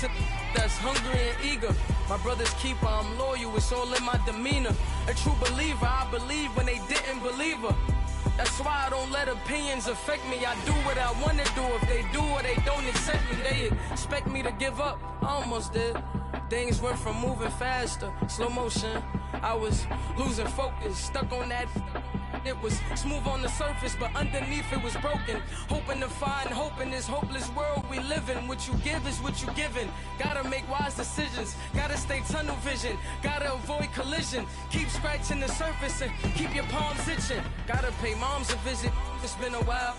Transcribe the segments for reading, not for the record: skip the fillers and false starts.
to that's hungry and eager. My brother's keeper, I'm loyal, it's all in my demeanor. A true believer, I believe when they didn't believe her. That's why I don't let opinions affect me. I do what I want to do. If they do or they don't accept me, they expect me to give up. I almost did. Things went from moving faster, slow motion. I was losing focus, stuck on that. It was smooth on the surface, but underneath it was broken. Hoping to find hope in this hopeless world we live in. What you give is what you given. Gotta make wise decisions. Gotta stay tunnel vision. Gotta avoid collision. Keep scratching the surface and keep your palms itching. Gotta pay moms a visit. It's been a while.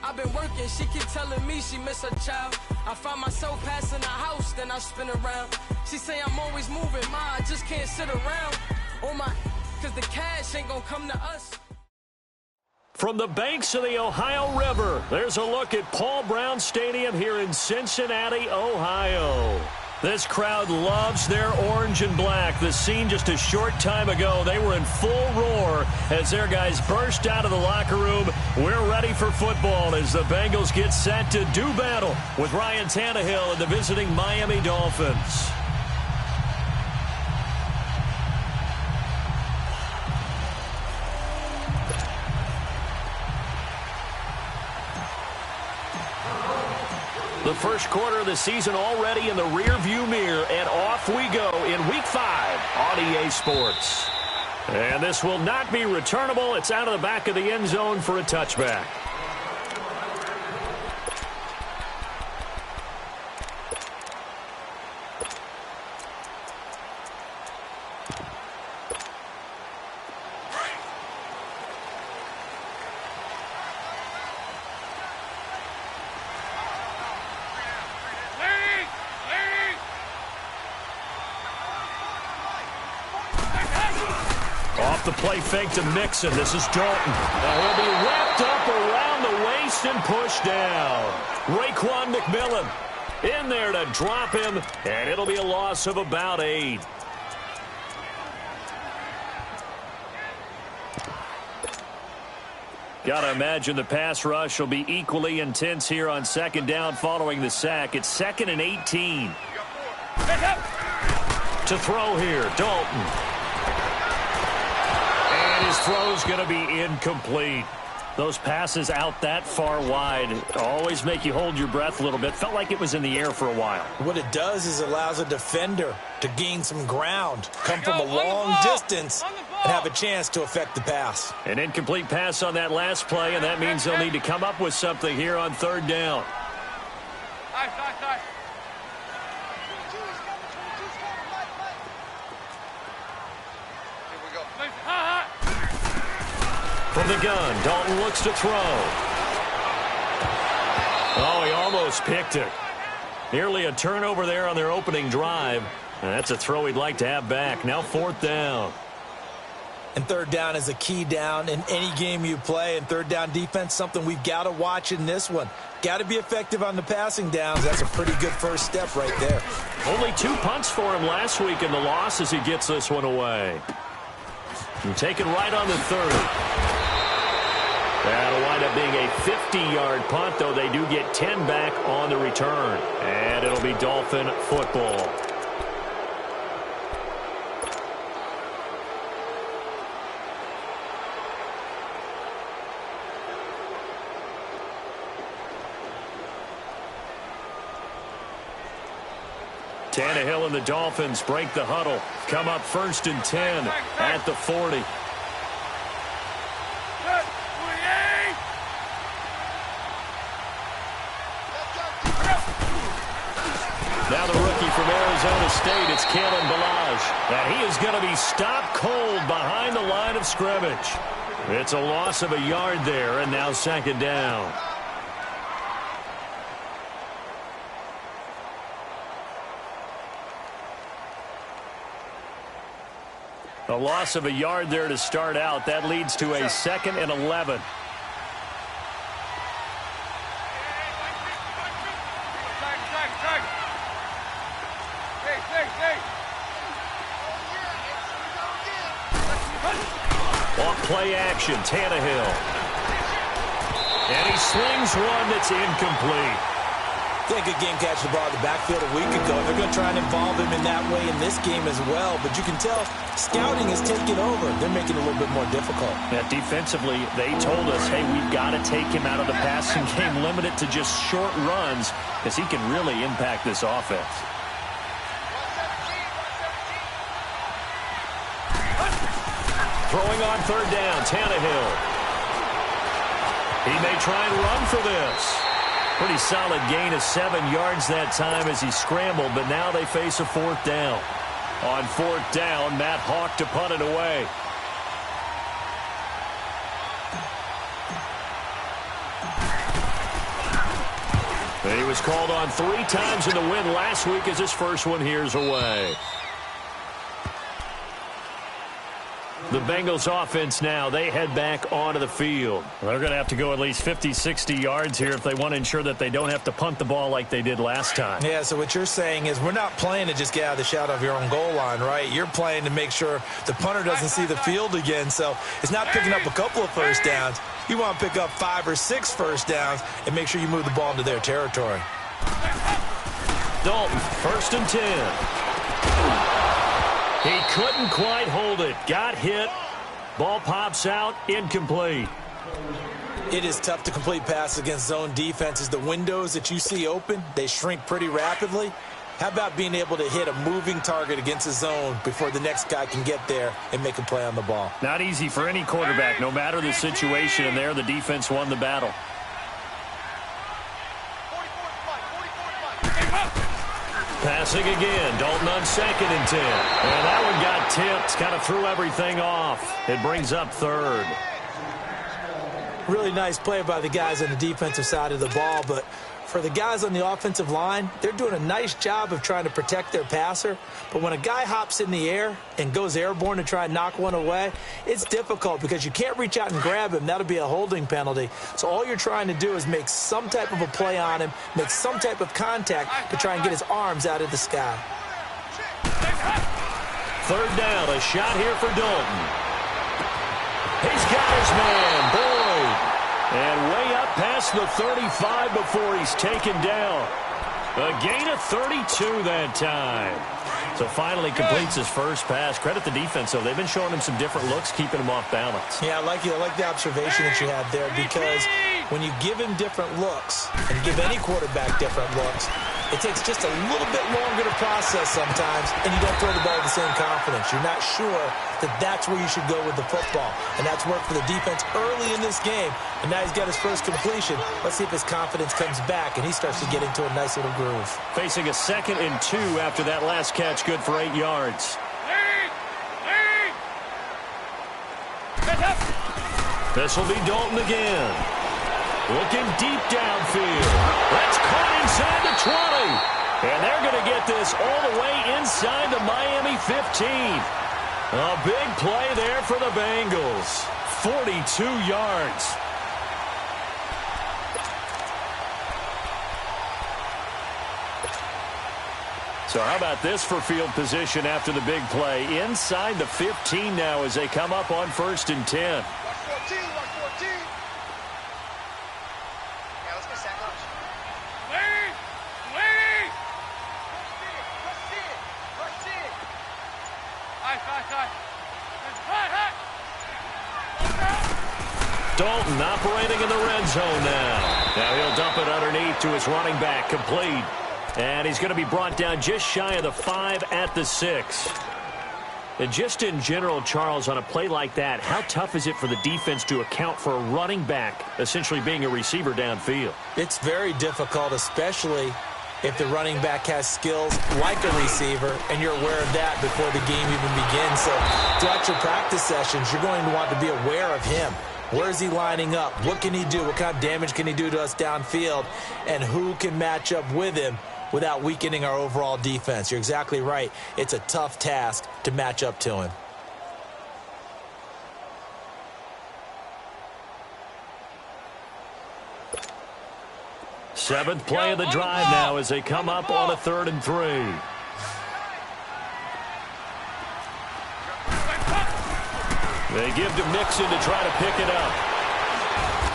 I've been working. She keep telling me she miss her child. I find myself passing the house, then I spin around. She say I'm always moving. Ma, I just can't sit around. Oh my, cause the cash ain't gonna come to us. From the banks of the Ohio River, there's a look at Paul Brown Stadium here in Cincinnati, Ohio. This crowd loves their orange and black. The scene just a short time ago, they were in full roar as their guys burst out of the locker room. We're ready for football as the Bengals get set to do battle with Ryan Tannehill and the visiting Miami Dolphins. The first quarter of the season already in the rearview mirror, and off we go in Week 5 on EA Sports. And this will not be returnable. It's out of the back of the end zone for a touchback. The play fake to Mixon. This is Dalton. He'll be wrapped up around the waist and pushed down. Raekwon McMillan in there to drop him, and it'll be a loss of about 8. Gotta imagine the pass rush will be equally intense here on second down following the sack. It's 2nd and 18. To throw here, Dalton. His throw's going to be incomplete. Those passes out that far wide always make you hold your breath a little bit. Felt like it was in the air for a while. What it does is allows a defender to gain some ground, come from a long distance, and have a chance to affect the pass. An incomplete pass on that last play, and that means they'll need to come up with something here on third down. From the gun, Dalton looks to throw. Oh, he almost picked it. Nearly a turnover there on their opening drive. And that's a throw he'd like to have back. Now 4th down. And third down is a key down in any game you play. And third down defense, something we've got to watch in this one. Got to be effective on the passing downs. That's a pretty good first step right there. Only 2 punts for him last week in the loss as he gets this one away. And taken right on the 30. That'll wind up being a 50-yard punt, though they do get 10 back on the return. And it'll be Dolphin football. Tannehill and the Dolphins break the huddle. Come up 1st and 10 at the 40. Now the rookie from Arizona State, it's Kalen Ballage. And he is going to be stopped cold behind the line of scrimmage. It's a loss of a yard there, and now 2nd down. A loss of a yard there to start out. That leads to a 2nd and 11. Play action, Tannehill. And he slings one that's incomplete. Yeah, good game catching the ball in the backfield a week ago. They're going to try and involve him in that way in this game as well. But you can tell scouting is taking over. They're making it a little bit more difficult. Yeah, defensively, they told us, hey, we've got to take him out of the passing game, limit it to just short runs, because he can really impact this offense. Throwing on third down, Tannehill. He may try and run for this. Pretty solid gain of 7 yards that time as he scrambled, but now they face a fourth down. On fourth down, Matt Hawk to punt it away. He was called on 3 times in the win last week as his first one here's away. The Bengals offense now, they head back onto the field. They're going to have to go at least 50, 60 yards here if they want to ensure that they don't have to punt the ball like they did last time. Yeah, so what you're saying is we're not playing to just get out of the shadow of your own goal line, right? You're playing to make sure the punter doesn't see the field again. So it's not picking up a couple of first downs. You want to pick up 5 or 6 first downs and make sure you move the ball into their territory. Dalton, 1st and 10. He couldn't quite hold it. Got hit. Ball pops out. Incomplete. It is tough to complete passes against zone defenses. The windows that you see open, they shrink pretty rapidly. How about being able to hit a moving target against a zone before the next guy can get there and make a play on the ball? Not easy for any quarterback, no matter the situation. And there, the defense won the battle. Passing again. Dalton on 2nd and 10. And that one got tipped. Kind of threw everything off. It brings up 3rd. Really nice play by the guys on the defensive side of the ball, but for the guys on the offensive line, they're doing a nice job of trying to protect their passer. But when a guy hops in the air and goes airborne to try and knock one away, it's difficult because you can't reach out and grab him. That'll be a holding penalty. So all you're trying to do is make some type of a play on him, make some type of contact to try and get his arms out of the sky. 3rd down, a shot here for Dalton. He's got his man, Boyd. And way up past the 35 before he's taken down. A gain of 32 that time. So finally completes his first pass. Credit the defense, though. They've been showing him some different looks, keeping him off balance. Yeah, I like the observation that you had there, because when you give him different looks and give any quarterback different looks, it takes just a little bit longer to process sometimes, and you don't throw the ball with the same confidence. You're not sure that that's where you should go with the football, and that's worked for the defense early in this game, and now he's got his first completion. Let's see if his confidence comes back, and he starts to get into a nice little groove. Facing a 2nd and 2 after that last catch, good for 8 yards. This will be Dalton again. Looking deep downfield. That's caught inside the 20. And they're going to get this all the way inside the Miami 15. A big play there for the Bengals. 42 yards. So how about this for field position after the big play? Inside the 15 now as they come up on 1st and 10. Dalton operating in the red zone now. Now he'll dump it underneath to his running back, complete. And he's going to be brought down just shy of the 5 at the 6. And just in general, Charles, on a play like that, how tough is it for the defense to account for a running back essentially being a receiver downfield? It's very difficult, especially if the running back has skills like a receiver, and you're aware of that before the game even begins. So throughout your practice sessions, you're going to want to be aware of him. Where is he lining up? What can he do? What kind of damage can he do to us downfield? And who can match up with him without weakening our overall defense? You're exactly right. It's a tough task to match up to him. Seventh play of the drive now as they come up on a 3rd and 3. They give to Mixon to try to pick it up.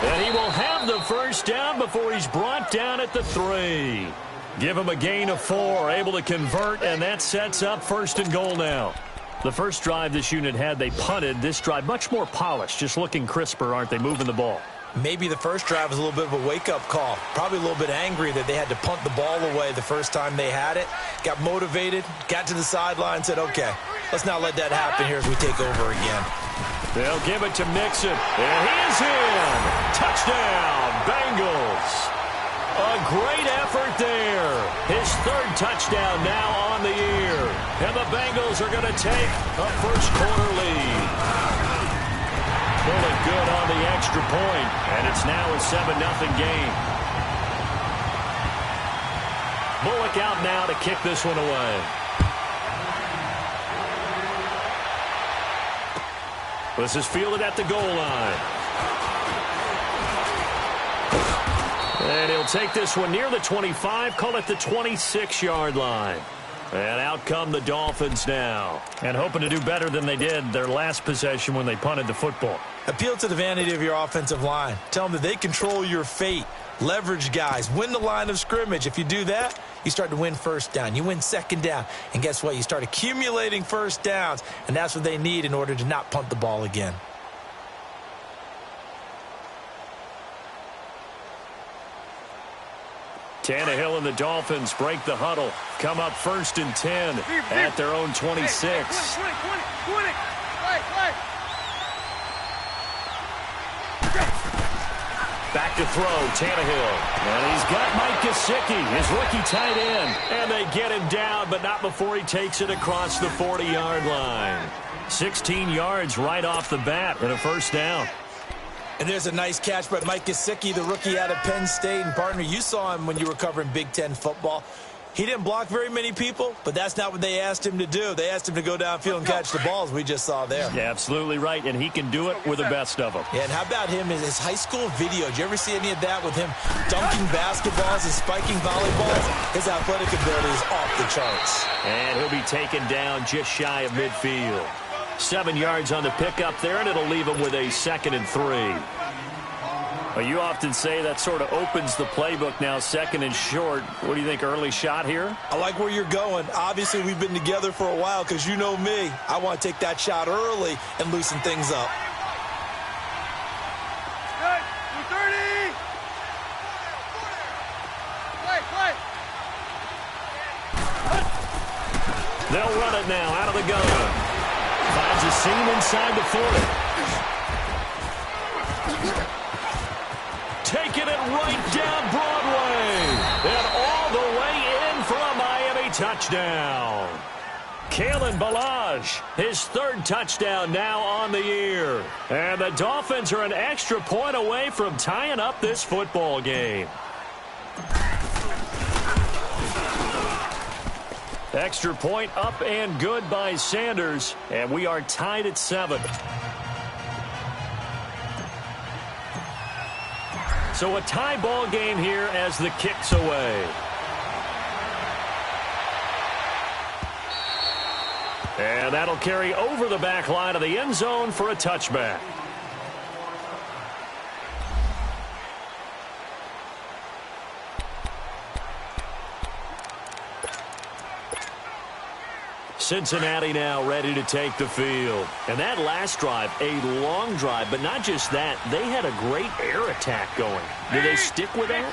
And he will have the first down before he's brought down at the 3. Give him a gain of 4, able to convert, and that sets up 1st and goal now. The first drive this unit had, they punted. This drive, much more polished, just looking crisper, aren't they, moving the ball? Maybe the first drive was a little bit of a wake-up call. Probably a little bit angry that they had to punt the ball away the first time they had it. Got motivated, got to the sideline, said, okay, let's not let that happen here as we take over again. They'll give it to Mixon, and he is in. Touchdown, Bengals. A great effort there. His 3rd touchdown now on the year. And the Bengals are going to take a first-quarter lead. Pulling good on the extra point, and it's now a 7-0 game. Bullock out now to kick this one away. This is fielded at the goal line. And he'll take this one near the 25, call it the 26-yard line. And out come the Dolphins now. And hoping to do better than they did their last possession when they punted the football. Appeal to the vanity of your offensive line. Tell them that they control your fate. Leverage guys. Win the line of scrimmage. If you do that, you start to win first down. You win second down. And guess what? You start accumulating first downs. And that's what they need in order to not punt the ball again. Tannehill and the Dolphins break the huddle. Come up 1st and 10 at their own 26. Back to throw, Tannehill. And he's got Mike Gesicki, his rookie tight end. And they get him down, but not before he takes it across the 40-yard line. 16 yards right off the bat and a first down. And there's a nice catch by Mike Gesicki, the rookie out of Penn State. And, partner, you saw him when you were covering Big Ten football. He didn't block very many people, but that's not what they asked him to do. They asked him to go downfield and catch the balls we just saw there. Yeah, absolutely right, and he can do it with the best of them. Yeah, and how about him in his high school video? Did you ever see any of that with him dunking basketballs and spiking volleyballs? His athletic ability is off the charts. And he'll be taken down just shy of midfield. 7 yards on the pickup there, and it'll leave him with a 2nd and 3. Well, you often say that sort of opens the playbook now, 2nd and short. What do you think, early shot here? I like where you're going. Obviously, we've been together for a while because you know me. I want to take that shot early and loosen things up. Good. 230. Play. They'll run it now out of the gun. Finds a seam inside the 40. Taking it right down Broadway. And all the way in for a Miami touchdown. Kalen Ballage, his 3rd touchdown now on the year. And the Dolphins are an extra point away from tying up this football game. Extra point up and good by Sanders. And we are tied at 7. So a tie ball game here as the kick's away. And that'll carry over the back line of the end zone for a touchback. Cincinnati now ready to take the field. And that last drive, a long drive, but not just that. They had a great air attack going. Do they stick with that?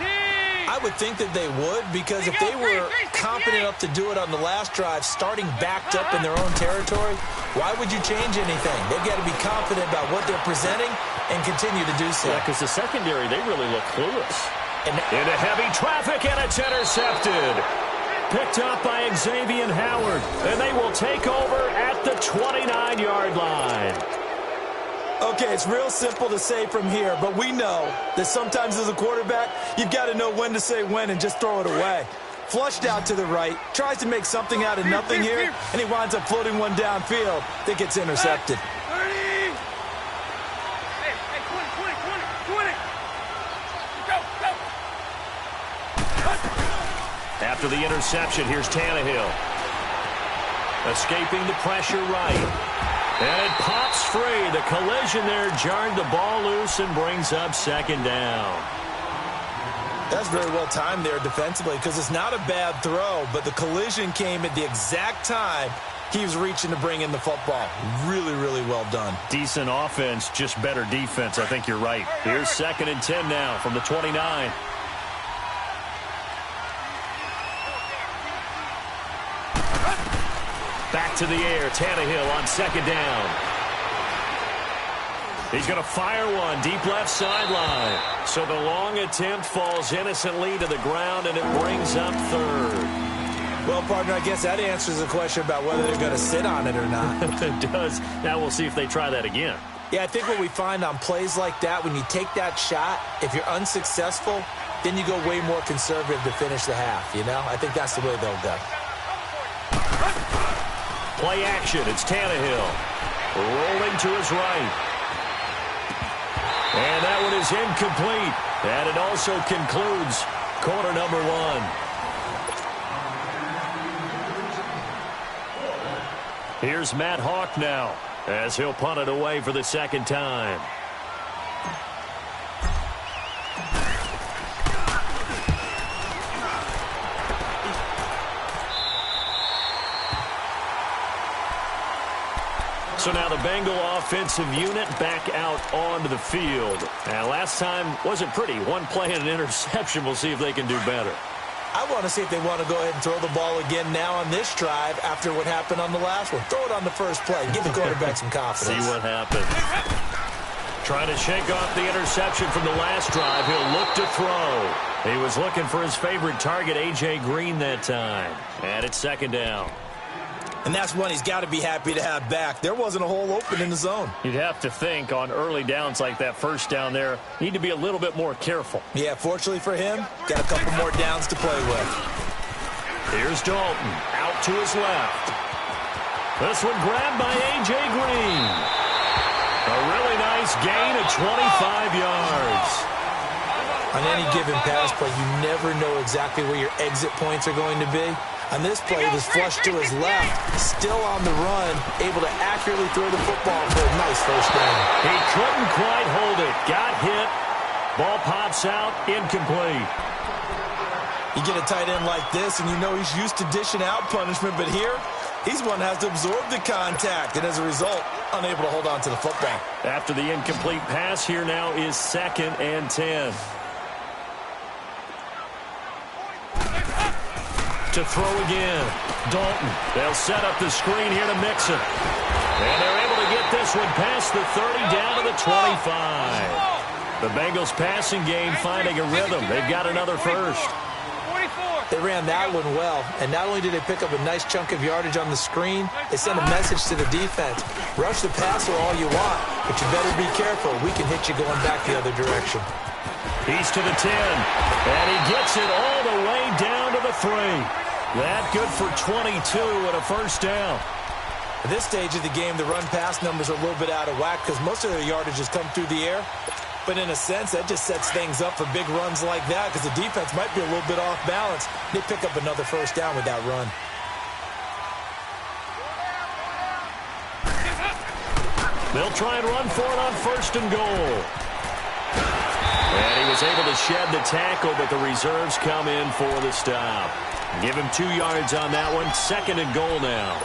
I would think that they would, because if they were confident enough to do it on the last drive, starting backed up in their own territory, why would you change anything? They've got to be confident about what they're presenting and continue to do so. Yeah, because the secondary, they really look clueless. And into heavy traffic, and it's intercepted. Picked up by Xavier Howard, and they will take over at the 29-yard line. Okay, it's real simple to say from here, but we know that sometimes as a quarterback, you've got to know when to say when and just throw it away. Flushed out to the right, tries to make something out of nothing here, and he winds up floating one downfield that gets intercepted. 30. Hey, 20. Go. After the interception, here's Tannehill. Escaping the pressure right. And it pops free. The collision there jarred the ball loose and brings up second down. That's very well timed there defensively because it's not a bad throw, but the collision came at the exact time he was reaching to bring in the football. Really, really well done. Decent offense, just better defense. I think you're right. Here's 2nd and 10 now from the 29. Back to the air. Tannehill on 2nd down. He's going to fire one deep left sideline. So the long attempt falls innocently to the ground, and it brings up 3rd. Well, partner, I guess that answers the question about whether they're going to sit on it or not. It does. Now we'll see if they try that again. Yeah, I think what we find on plays like that, when you take that shot, if you're unsuccessful, then you go way more conservative to finish the half, you know? I think that's the way they'll go. Play action. It's Tannehill. Rolling to his right. And that one is incomplete. And it also concludes quarter number 1. Here's Matt Hawk now as he'll punt it away for the 2nd time. So now the Bengal offensive unit back out onto the field. And last time wasn't pretty. One play and an interception. We'll see if they can do better. I want to see if they want to go ahead and throw the ball again now on this drive after what happened on the last one. Throw it on the first play. Give the quarterback some confidence. See what happens. Trying to shake off the interception from the last drive. He'll look to throw. He was looking for his favorite target, A.J. Green, that time. And it's 2nd down. And that's one he's got to be happy to have back. There wasn't a hole open in the zone. You'd have to think on early downs like that first down there, need to be a little bit more careful. Yeah, fortunately for him, got a couple more downs to play with. Here's Dalton out to his left. This one grabbed by A.J. Green. A really nice gain of 25 yards. On any given pass play, you never know exactly where your exit points are going to be. On this play, he was flushed to his left, still on the run, able to accurately throw the football for a nice first down. He couldn't quite hold it. Got hit. Ball pops out. Incomplete. You get a tight end like this, and you know he's used to dishing out punishment, but here, he's one that has to absorb the contact, and as a result, unable to hold on to the football. After the incomplete pass, here now is 2nd and 10. To throw again. Dalton. They'll set up the screen here to Mixon. And they're able to get this one past the 30 down to the 25. The Bengals passing game finding a rhythm. They've got another first. They ran that one well, and not only did they pick up a nice chunk of yardage on the screen, they sent a message to the defense. Rush the passer all you want, but you better be careful. We can hit you going back the other direction. He's to the 10, and he gets it all the way down to the 3. That good for 22 and a first down. At this stage of the game, the run-pass numbers are a little bit out of whack because most of their yardage has come through the air. But in a sense, that just sets things up for big runs like that because the defense might be a little bit off balance. They pick up another first down with that run. They'll try and run for it on 1st and goal. And he was able to shed the tackle, but the reserves come in for the stop. Give him 2 yards on that one. 2nd and goal now.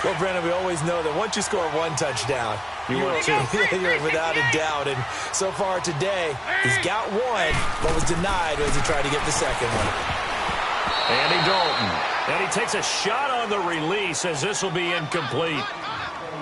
Well, Brandon, we always know that once you score one touchdown, you're without a doubt. And so far today, he's got one, but was denied as he tried to get the second one. Andy Dalton. And he takes a shot on the release as this will be incomplete.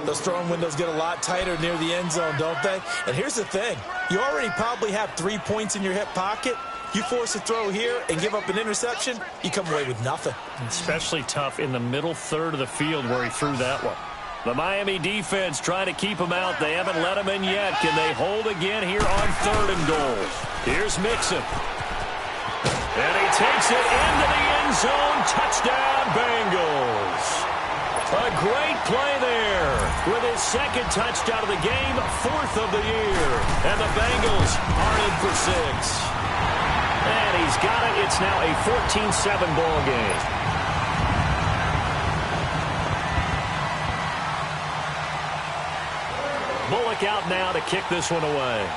Those throwing windows get a lot tighter near the end zone, don't they? And here's the thing. You already probably have 3 points in your hip pocket. You force a throw here and give up an interception, you come away with nothing. Especially tough in the middle third of the field where he threw that one. The Miami defense trying to keep him out. They haven't let him in yet. Can they hold again here on 3rd and goal? Here's Mixon. And he takes it into the end zone. Touchdown, Bengals. A great play there with his 2nd touchdown of the game, 4th of the year. And the Bengals are in for 6. And he's got it. It's now a 14-7 ball game. look out now to kick this one away.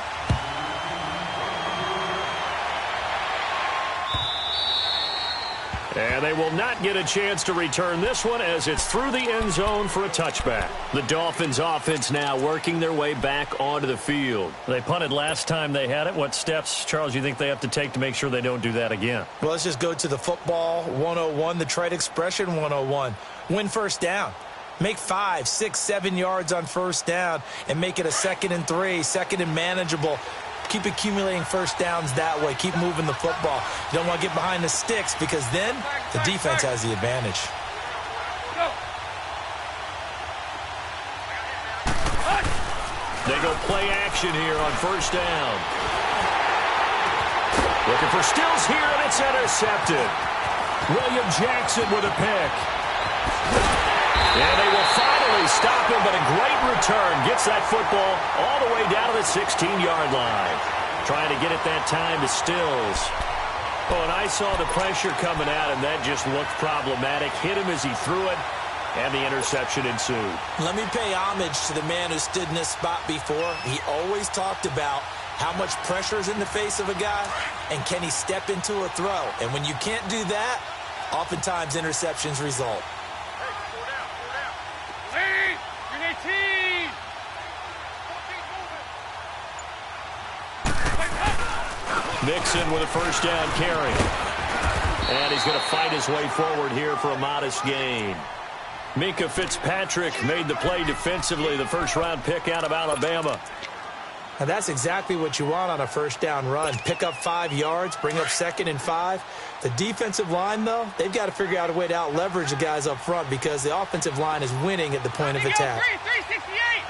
And they will not get a chance to return this one as it's through the end zone for a touchback. The Dolphins offense now working their way back onto the field. They punted last time they had it. What steps, Charles, do you think they have to take to make sure they don't do that again? Well, let's just go to the football 101, the trade expression 101. Win first down. Make 5, 6, 7 yards on first down and make it a 2nd and 3, 2nd and manageable. Keep accumulating first downs that way. Keep moving the football. You don't want to get behind the sticks because then the defense has the advantage. They go play action here on first down. Looking for Stills here, and it's intercepted. William Jackson with a pick. And they will finally stop him, but a great return. Gets that football all the way down to the 16-yard line. Trying to get it that time to Stills. Oh, and I saw the pressure coming at him. That just looked problematic. Hit him as he threw it, and the interception ensued. Let me pay homage to the man who stood in this spot before. He always talked about how much pressure is in the face of a guy, and can he step into a throw. And when you can't do that, oftentimes interceptions result. Mixon with a first down carry. And he's going to fight his way forward here for a modest gain. Minkah Fitzpatrick made the play defensively, the first-round pick out of Alabama. And that's exactly what you want on a first down run. Pick up 5 yards, bring up 2nd and 5. The defensive line, though, they've got to figure out a way to out-leverage the guys up front because the offensive line is winning at the point of attack. 368.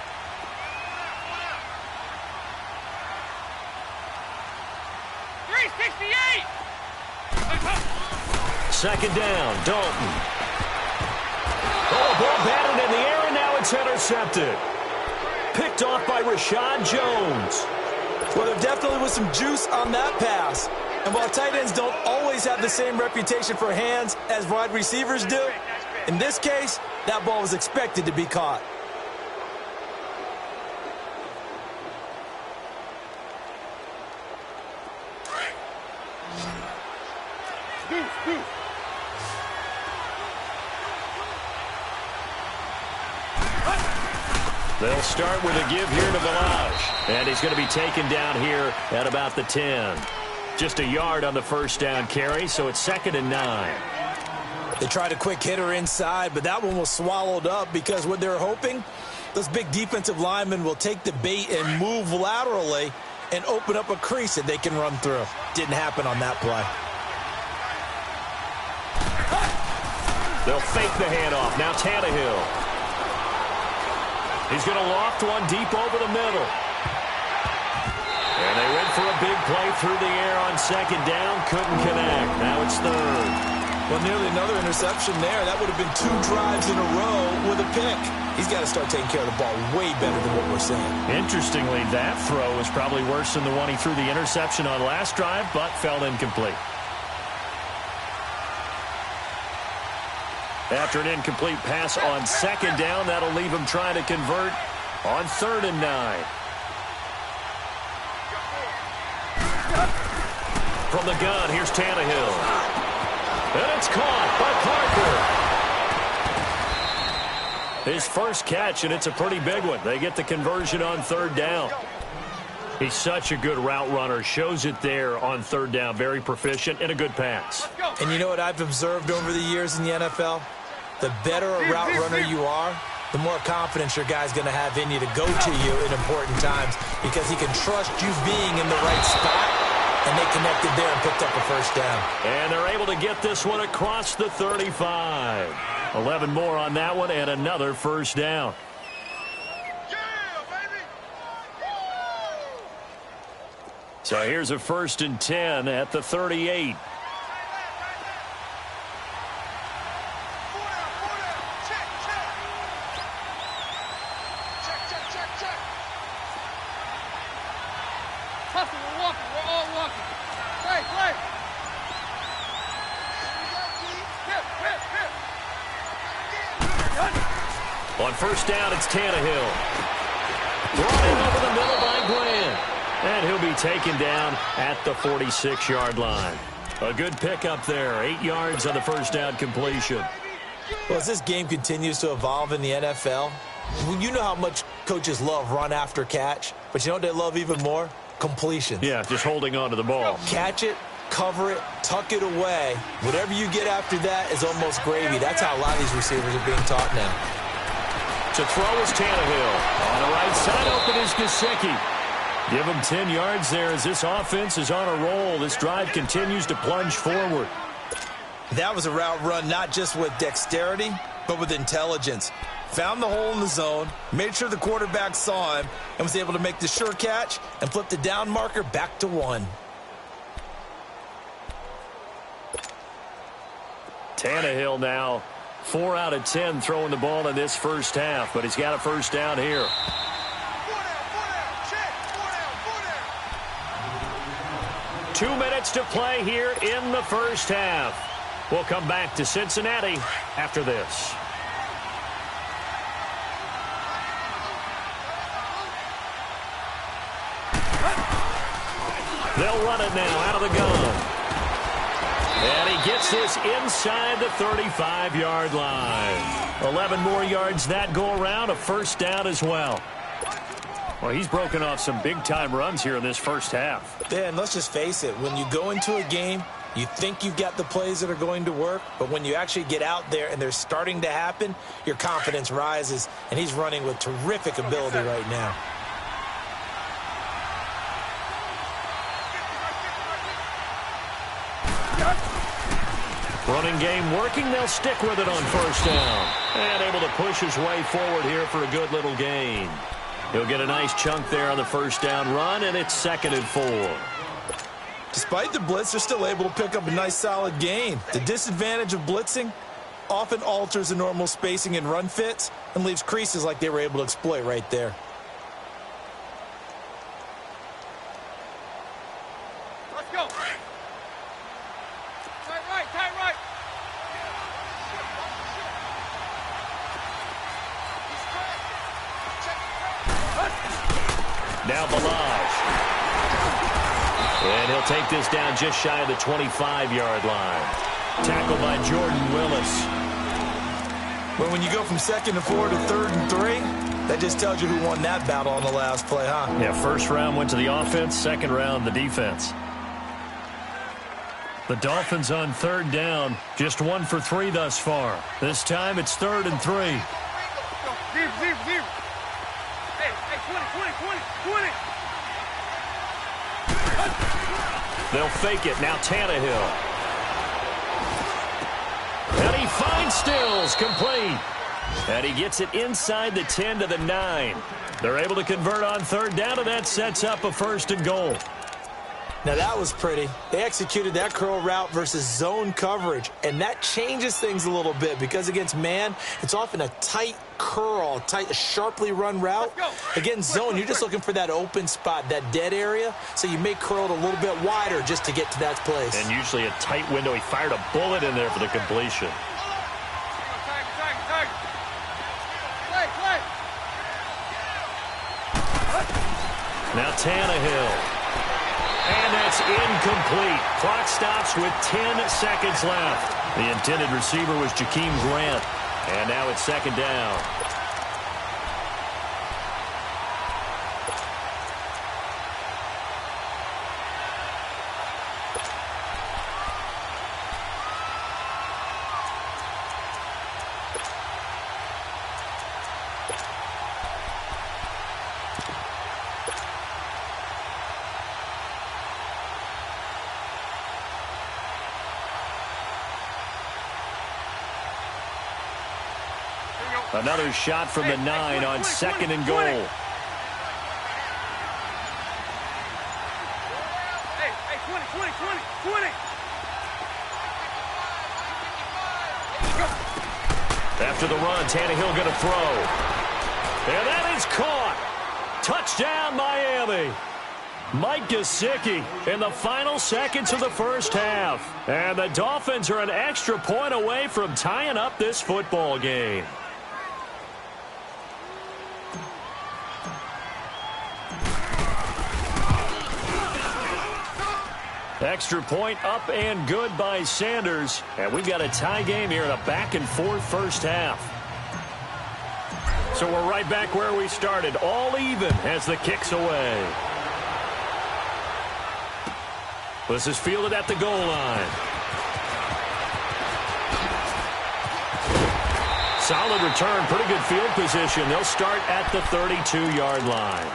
Second down, Dalton. Oh, ball batted in the air, and now it's intercepted. Picked off by Rashad Jones. Well, there definitely was some juice on that pass. And while tight ends don't always have the same reputation for hands as wide receivers do, in this case, that ball was expected to be caught. They'll start with a give here to Velage. And he's going to be taken down here at about the 10. Just a yard on the first down carry, so it's 2nd and 9. They tried a quick hitter inside, but that one was swallowed up because what they're hoping, those big defensive linemen will take the bait and move laterally and open up a crease that they can run through. Didn't happen on that play. They'll fake the handoff. Now Tannehill. He's going to loft one deep over the middle. And they went for a big play through the air on second down. Couldn't connect. Now it's third. Well, nearly another interception there. That would have been 2 drives in a row with a pick. He's got to start taking care of the ball way better than what we're seeing. Interestingly, that throw was probably worse than the one he threw the interception on last drive, but fell incomplete. After an incomplete pass on second down, that'll leave him trying to convert on 3rd and 9. From the gun, here's Tannehill. And it's caught by Parker. His first catch, and it's a pretty big one. They get the conversion on 3rd down. He's such a good route runner. Shows it there on 3rd down. Very proficient and a good pass. And you know what I've observed over the years in the NFL? The better a route runner you are, the more confidence your guy's going to have in you to go to you in important times because he can trust you being in the right spot, and they connected there and picked up a first down. And they're able to get this one across the 35. 11 more on that one and another first down. So here's a 1st and 10 at the 38. On first down, it's Tannehill. Brought in And he'll be taken down at the 46-yard line. A good pickup there. 8 yards on the first down completion. Well, as this game continues to evolve in the NFL, you know how much coaches love run after catch, but you know what they love even more? Completion. Yeah, just holding on to the ball. Catch it, cover it, tuck it away. Whatever you get after that is almost gravy. That's how a lot of these receivers are being taught now. To throw is Tannehill. On the right side, open is Gesicki. Give him 10 yards there as this offense is on a roll. This drive continues to plunge forward. That was a route run not just with dexterity, but with intelligence. Found the hole in the zone, made sure the quarterback saw him, and was able to make the sure catch and flip the down marker back to 1. Tannehill now 4 out of 10 throwing the ball in this first half, but he's got a first down here. 2 minutes to play here in the first half. We'll come back to Cincinnati after this. They'll run it now out of the gun. And he gets this inside the 35-yard line. 11 more yards that go around, a first down as well. Well, he's broken off some big-time runs here in this first half. Yeah, and let's just face it. When you go into a game, you think you've got the plays that are going to work, but when you actually get out there and they're starting to happen, your confidence rises, and he's running with terrific ability right now. Running game working. They'll stick with it on first down. And able to push his way forward here for a good little gain. He'll get a nice chunk there on the first down run, and it's 2nd and 4. Despite the blitz, they're still able to pick up a nice solid gain. The disadvantage of blitzing often alters the normal spacing and run fits and leaves creases like they were able to exploit right there. Let's go. Tight right, tight right. Now Balaj. And he'll take this down just shy of the 25-yard line. Tackled by Jordan Willis. Well, when you go from 2nd and 4 to 3rd and 3, that just tells you who won that battle on the last play, huh? Yeah, first round went to the offense, second round the defense. The Dolphins on 3rd down, just 1 for 3 thus far. This time it's 3rd and 3. Deep. Hey, 20. They'll fake it. Now Tannehill. And he finds Stills, complete. And he gets it inside the 10 to the 9. They're able to convert on 3rd down, and that sets up a 1st and goal. Now that was pretty. They executed that curl route versus zone coverage, and that changes things a little bit because against man, it's often a tight curl, a sharply run route. Against zone, you're just looking for that open spot, that dead area, so you may curl it a little bit wider just to get to that place. And usually a tight window. He fired a bullet in there for the completion. Tag. Play. Now Tannehill. And that's incomplete. Clock stops with 10 seconds left. The intended receiver was Jakeem Grant. And now it's 2nd down. Another shot from the 9 on 2nd and goal. Hey, 20. After the run, Tannehill going to throw. And that is caught. Touchdown, Miami. Mike Gesicki in the final seconds of the first half. And the Dolphins are an extra point away from tying up this football game. Extra point up and good by Sanders. And we've got a tie game here in a back-and-forth first half. So we're right back where we started. All even as the kick's away. This is fielded at the goal line. Solid return, pretty good field position. They'll start at the 32-yard line.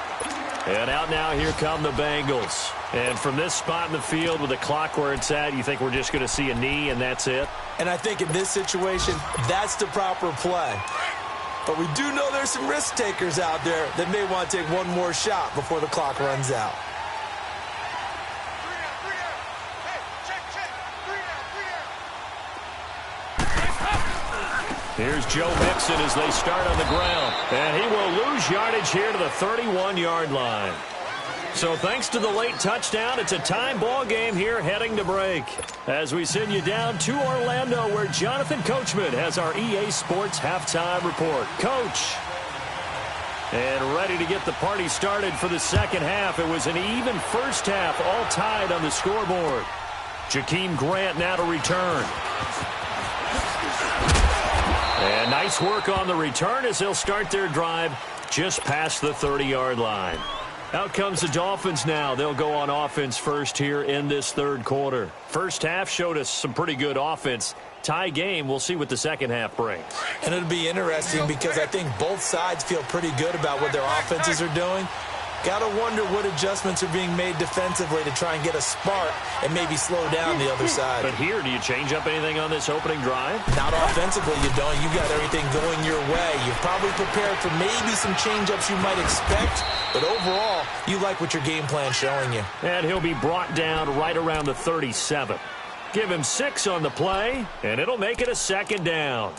And out now, here come the Bengals. And from this spot in the field with the clock where it's at, you think we're just going to see a knee and that's it? And I think in this situation, that's the proper play. But we do know there's some risk takers out there that may want to take one more shot before the clock runs out. Here's Joe Mixon as they start on the ground. And he will lose yardage here to the 31-yard line. So thanks to the late touchdown, it's a time ball game here heading to break. As we send you down to Orlando, where Jonathan Coachman has our EA Sports halftime report. Coach. And ready to get the party started for the second half. It was an even first half, all tied on the scoreboard. Jakeem Grant now to return. And nice work on the return as they'll start their drive just past the 30-yard line. Out comes the Dolphins now. They'll go on offense first here in this third quarter. First half showed us some pretty good offense. Tie game, we'll see what the second half brings. And it'll be interesting because I think both sides feel pretty good about what their offenses are doing. Got to wonder what adjustments are being made defensively to try and get a spark and maybe slow down the other side. But here, do you change up anything on this opening drive? Not offensively, you don't. You got everything going your way. You're probably prepared for maybe some change-ups you might expect, but overall, you like what your game plan's showing you. And he'll be brought down right around the 37. Give him 6 on the play, and it'll make it a second down.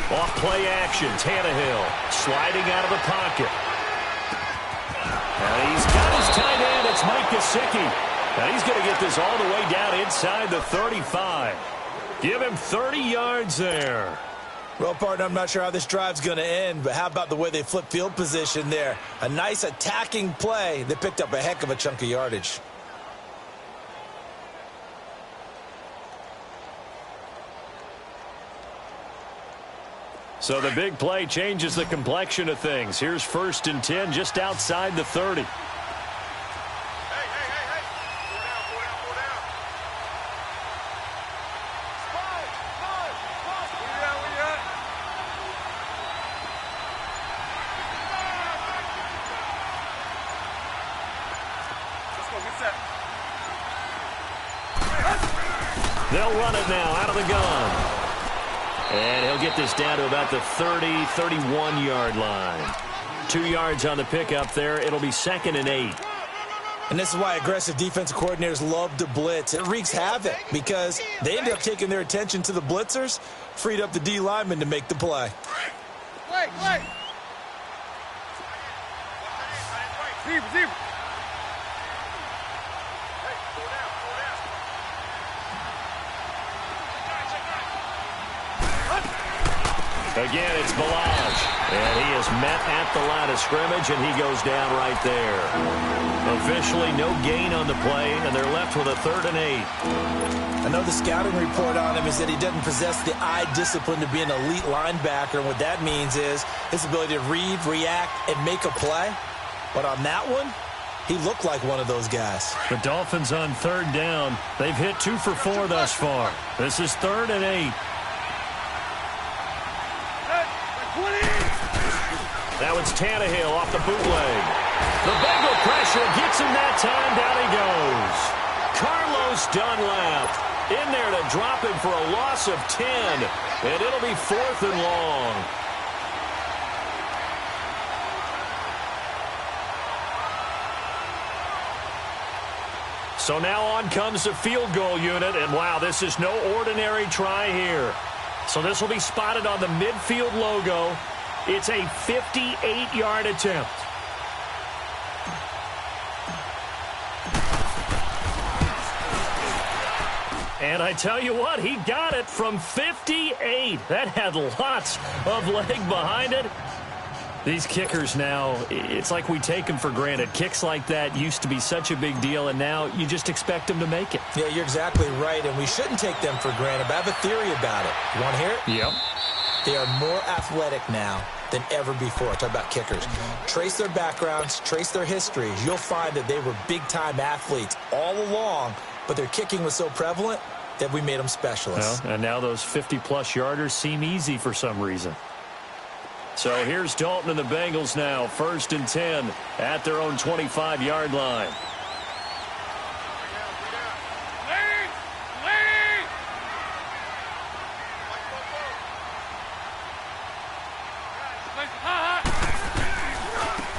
Off play action, Tannehill sliding out of the pocket. And he's got his tight end. It's Mike Gesicki. Now he's going to get this all the way down inside the 35. Give him 30 yards there. Well, partner, I'm not sure how this drive's going to end, but how about the way they flip field position there? A nice attacking play that picked up a heck of a chunk of yardage. So the big play changes the complexion of things. Here's 1st and 10 just outside the 30. They'll run it now out of the gun. And he'll get this down to about the 30, 31-yard line. 2 yards on the pickup there. It'll be 2nd and 8. And this is why aggressive defensive coordinators love to blitz. It wreaks havoc because they end up taking their attention to the blitzers, freed up the D lineman to make the play. Play. Zebra. Again, it's Balaj. And he is met at the line of scrimmage, and he goes down right there. Officially, no gain on the play, and they're left with a 3rd and 8. I know the scouting report on him is that he doesn't possess the eye discipline to be an elite linebacker. And what that means is his ability to read, react, and make a play. But on that one, he looked like one of those guys. The Dolphins on 3rd down. They've hit 2 for 4 thus far. This is 3rd and 8. Now it's Tannehill off the bootleg. The Bengal pressure gets him that time. Down he goes. Carlos Dunlap in there to drop him for a loss of 10. And it'll be 4th and long. So now on comes the field goal unit, and wow, this is no ordinary try here. So this will be spotted on the midfield logo. It's a 58-yard attempt. And I tell you what, he got it from 58. That had lots of leg behind it. These kickers now, it's like we take them for granted. Kicks like that used to be such a big deal, and now you just expect them to make it. Yeah, you're exactly right, and we shouldn't take them for granted, but I have a theory about it. You want to hear it? Yep. They are more athletic now than ever before. Talk about kickers. Trace their backgrounds, trace their histories. You'll find that they were big-time athletes all along, but their kicking was so prevalent that we made them specialists. Well, and now those 50-plus yarders seem easy for some reason. So here's Dalton and the Bengals now, 1st and 10 at their own 25-yard line.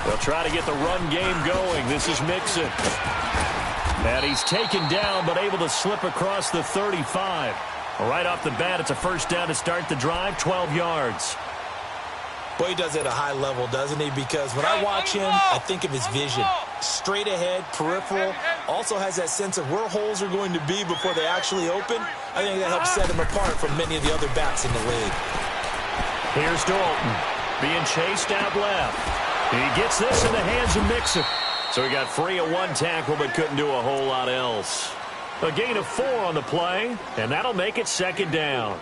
They'll try to get the run game going. This is Mixon. And he's taken down, but able to slip across the 35. Right off the bat, it's a first down to start the drive, 12 yards. Boy, he does it at a high level, doesn't he? Because when I watch him, I think of his vision. Straight ahead, peripheral. Also has that sense of where holes are going to be before they actually open. I think that helps set him apart from many of the other backs in the league. Here's Dalton being chased out left. He gets this in the hands of Mixon. So he got free of one tackle but couldn't do a whole lot else. A gain of 4 on the play, and that'll make it 2nd down.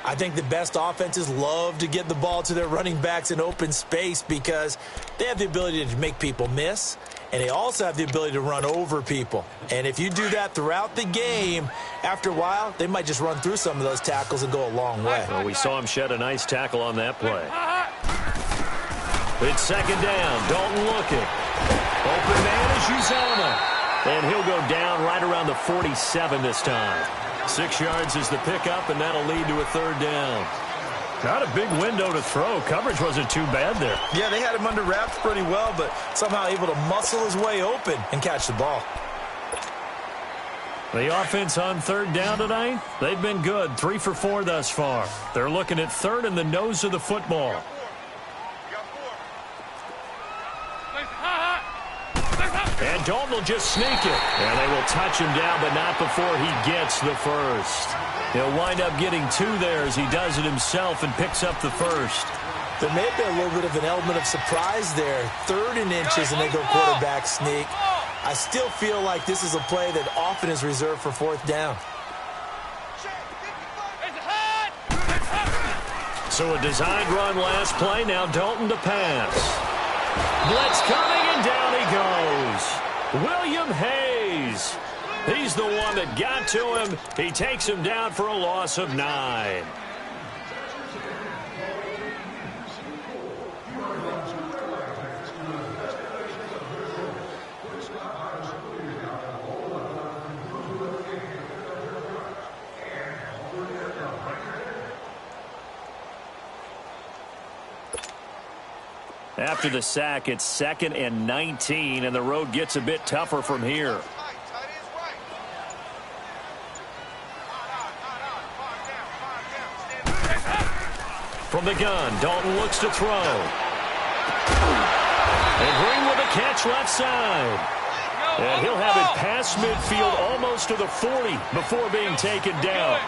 I think the best offenses love to get the ball to their running backs in open space because they have the ability to make people miss, and they also have the ability to run over people. And if you do that throughout the game, after a while, they might just run through some of those tackles and go a long way. Well, we saw him shed a nice tackle on that play. It's 2nd down. Dalton looking. Open man is Uzama. And he'll go down right around the 47 this time. 6 yards is the pickup, and that'll lead to a 3rd down. Not a big window to throw. Coverage wasn't too bad there. Yeah, they had him under wraps pretty well, but somehow able to muscle his way open and catch the ball. The offense on 3rd down tonight, they've been good. 3 for 4 thus far. They're looking at 3rd in the nose of the football. And Dalton will just sneak it. And they will touch him down, but not before he gets the first. He'll wind up getting 2 there as he does it himself and picks up the first. There may have been a little bit of an element of surprise there. 3rd and inches, and they go quarterback sneak. I still feel like this is a play that often is reserved for 4th down. So a designed run last play. Now Dalton to pass. Blitz coming, and down he goes. William Hayes. He's the one that got to him. He takes him down for a loss of 9. After the sack, it's 2nd and 19, and the road gets a bit tougher from here. From the gun, Dalton looks to throw. And Green with a catch left side. And he'll have it past midfield almost to the 40 before being taken down.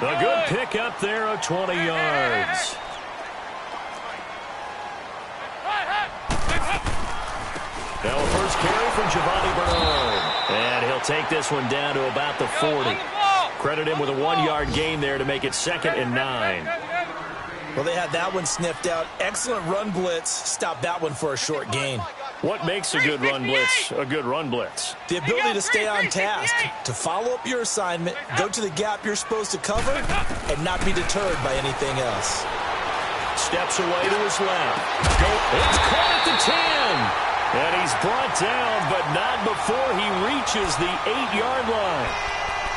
A good pickup there of 20 yards. Now a first carry from Giovanni Bernard. And he'll take this one down to about the 40. Credit him with a 1-yard gain there to make it 2nd and 9. Well, they had that one sniffed out. Excellent run blitz. Stopped that one for a short gain. What makes a good run blitz a good run blitz? The ability to stay on task, to follow up your assignment, go to the gap you're supposed to cover, and not be deterred by anything else. Steps away to his left. It's caught at the 10. And he's brought down, but not before he reaches the 8-yard line.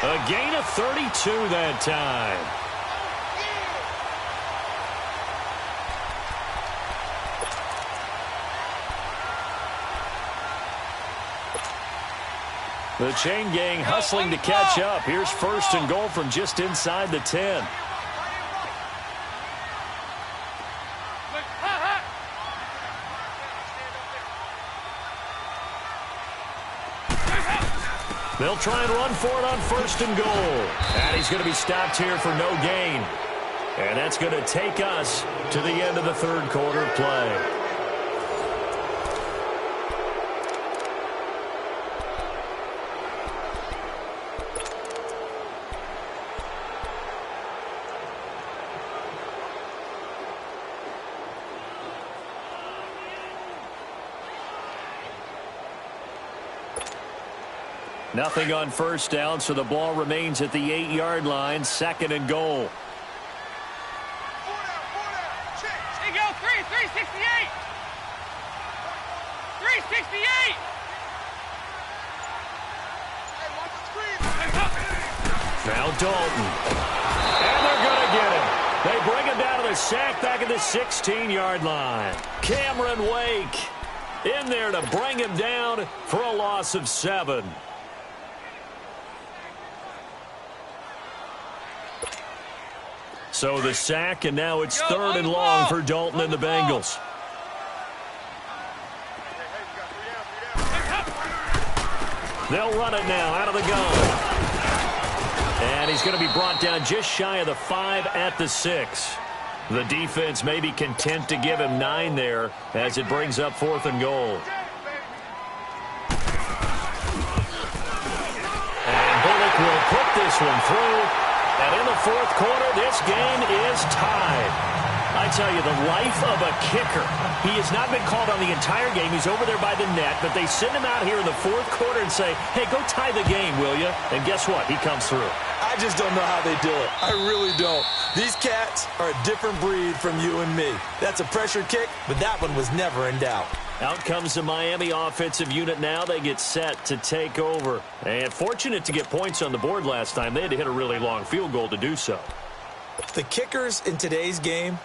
A gain of 32 that time. The chain gang hustling to catch up. Here's 1st and goal from just inside the 10. They'll try and run for it on 1st and goal. And he's going to be stopped here for no gain. And that's going to take us to the end of the 3rd quarter of play. Nothing on 1st down, so the ball remains at the 8-yard line. 2nd and goal. Here you go, 368. 368. Now Dalton. And they're going to get him. They bring him down to the sack back at the 16-yard line. Cameron Wake in there to bring him down for a loss of 7. So the sack, and now it's 3rd and long for Dalton and the Bengals. They'll run it now out of the gun. And he's going to be brought down just shy of the 5 at the 6. The defense may be content to give him 9 there as it brings up 4th and goal. And Bullock will put this one through. And in the 4th quarter, this game is tied. I tell you, the life of a kicker. He has not been called on the entire game. He's over there by the net, but they send him out here in the 4th quarter and say, hey, go tie the game, will you? And guess what? He comes through. I just don't know how they do it. I really don't. These cats are a different breed from you and me. That's a pressure kick, but that one was never in doubt. Out comes the Miami offensive unit now. They get set to take over. And fortunate to get points on the board last time. They had to hit a really long field goal to do so. The kickers in today's game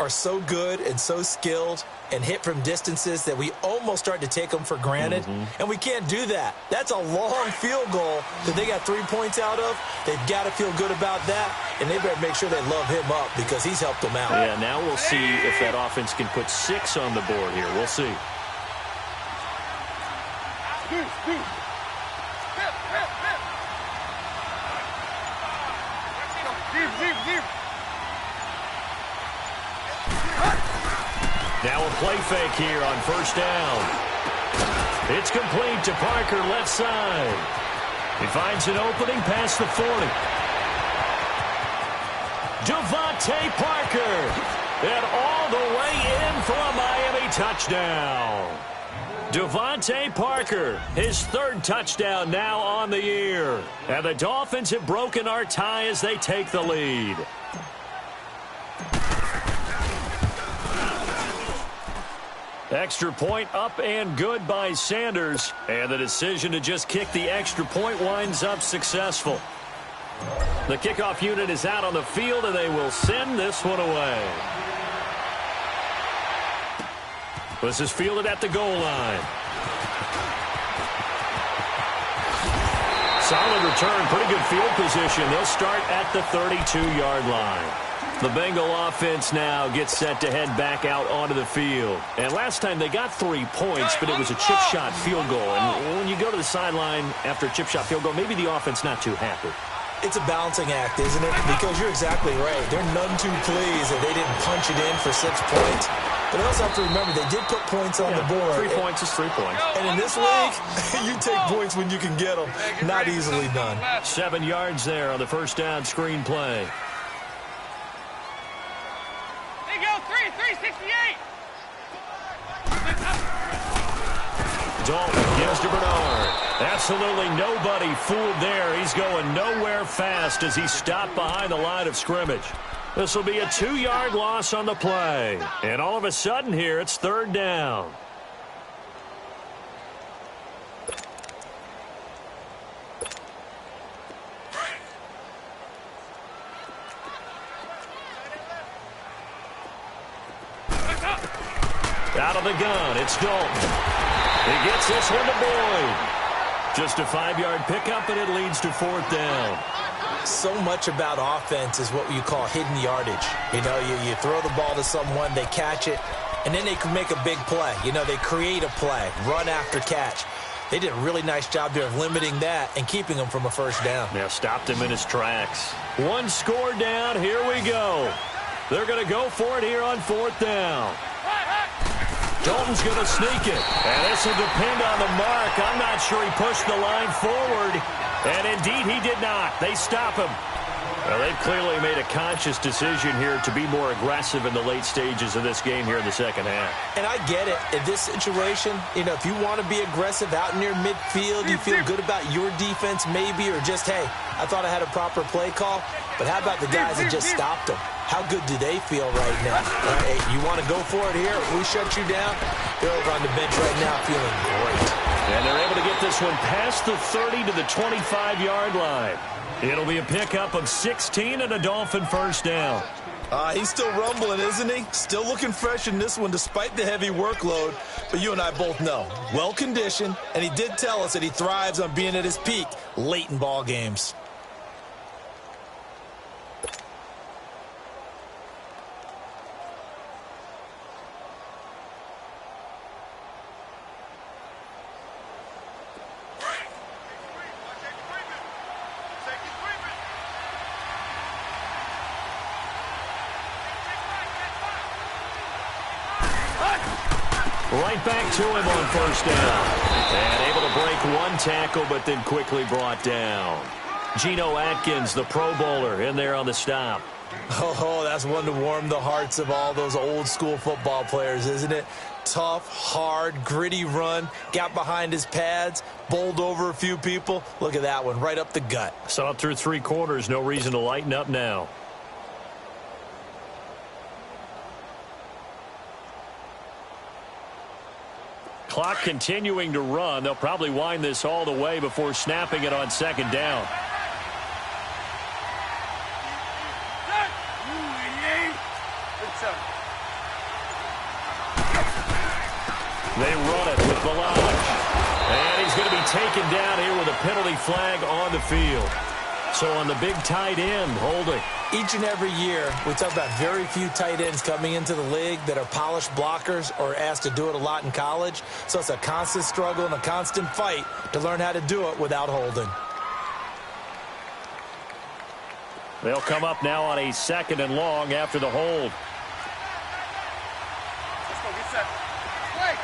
are so good and so skilled and hit from distances that we almost start to take them for granted. And we can't do that. That's a long field goal that they got 3 points out of. They've got to feel good about that, and they better make sure they love him up because he's helped them out. Yeah, now we'll see if that offense can put 6 on the board here. We'll see. Now a play fake here on 1st down. It's complete to Parker left side. He finds an opening past the 40. Devontae Parker. And all the way in for a Miami touchdown. Devontae Parker, his 3rd touchdown now on the year. And the Dolphins have broken our tie as they take the lead. Extra point up and good by Sanders. And the decision to just kick the extra point winds up successful. The kickoff unit is out on the field, and they will send this one away. This is fielded at the goal line. Solid return, pretty good field position. They'll start at the 32-yard line. The Bengal offense now gets set to head back out onto the field. And last time they got 3 points, but it was a chip shot field goal. And when you go to the sideline after a chip shot field goal, maybe the offense not too happy. It's a balancing act, isn't it? Because you're exactly right. They're none too pleased that they didn't punch it in for 6 points. But I also have to remember they did put points on the board. 3 points is 3 points. And in this league, you take points when you can get them. Not easily done. 7 yards there on the 1st down screen play. There you go, 368. Dalton gives to Bernard. Absolutely nobody fooled there. He's going nowhere fast as he stopped behind the line of scrimmage. This will be a 2-yard loss on the play. And all of a sudden here, it's 3rd down. Out of the gun, it's Dalton. He gets this one to Boyd. Just a 5-yard pickup, and it leads to 4th down. So much about offense is what you call hidden yardage. You know, you throw the ball to someone, they catch it, and then they can make a big play. You know, they create a play, run after catch. They did a really nice job there of limiting that and keeping him from a first down. Yeah, stopped him in his tracks. 1 score down. Here we go. They're going to go for it here on 4th down. Dalton's going to sneak it. And this will depend on the mark. I'm not sure he pushed the line forward. And indeed, he did not. They stop him. Well, they've clearly made a conscious decision here to be more aggressive in the late stages of this game here in the second half. And I get it. In this situation, you know, if you want to be aggressive out near midfield, you feel good about your defense maybe, or just, hey, I thought I had a proper play call. But how about the guys that just stopped them? How good do they feel right now? Hey, you want to go for it here? We shut you down. They're over on the bench right now feeling great. And they're able to get this one past the 30 to the 25-yard line. It'll be a pickup of 16 and a Dolphin first down. He's still rumbling, isn't he? Still looking fresh in this one despite the heavy workload. But you and I both know, well-conditioned, and he did tell us that he thrives on being at his peak late in ball games. Right back to him on first down. And able to break 1 tackle, but then quickly brought down. Geno Atkins, the Pro Bowler, in there on the stop. Oh, that's one to warm the hearts of all those old-school football players, isn't it? Tough, hard, gritty run, got behind his pads, bowled over a few people. Look at that one, right up the gut. Saw it through 3 quarters, no reason to lighten up now. Clock continuing to run. They'll probably wind this all the way before snapping it on second down. They run it with Balaj. And he's going to be taken down here with a penalty flag on the field. So on the big tight end, holding. Each and every year, we talk about very few tight ends coming into the league that are polished blockers or asked to do it a lot in college. So it's a constant struggle and a constant fight to learn how to do it without holding. They'll come up now on a 2nd and long after the hold. Let's go, get set. Play.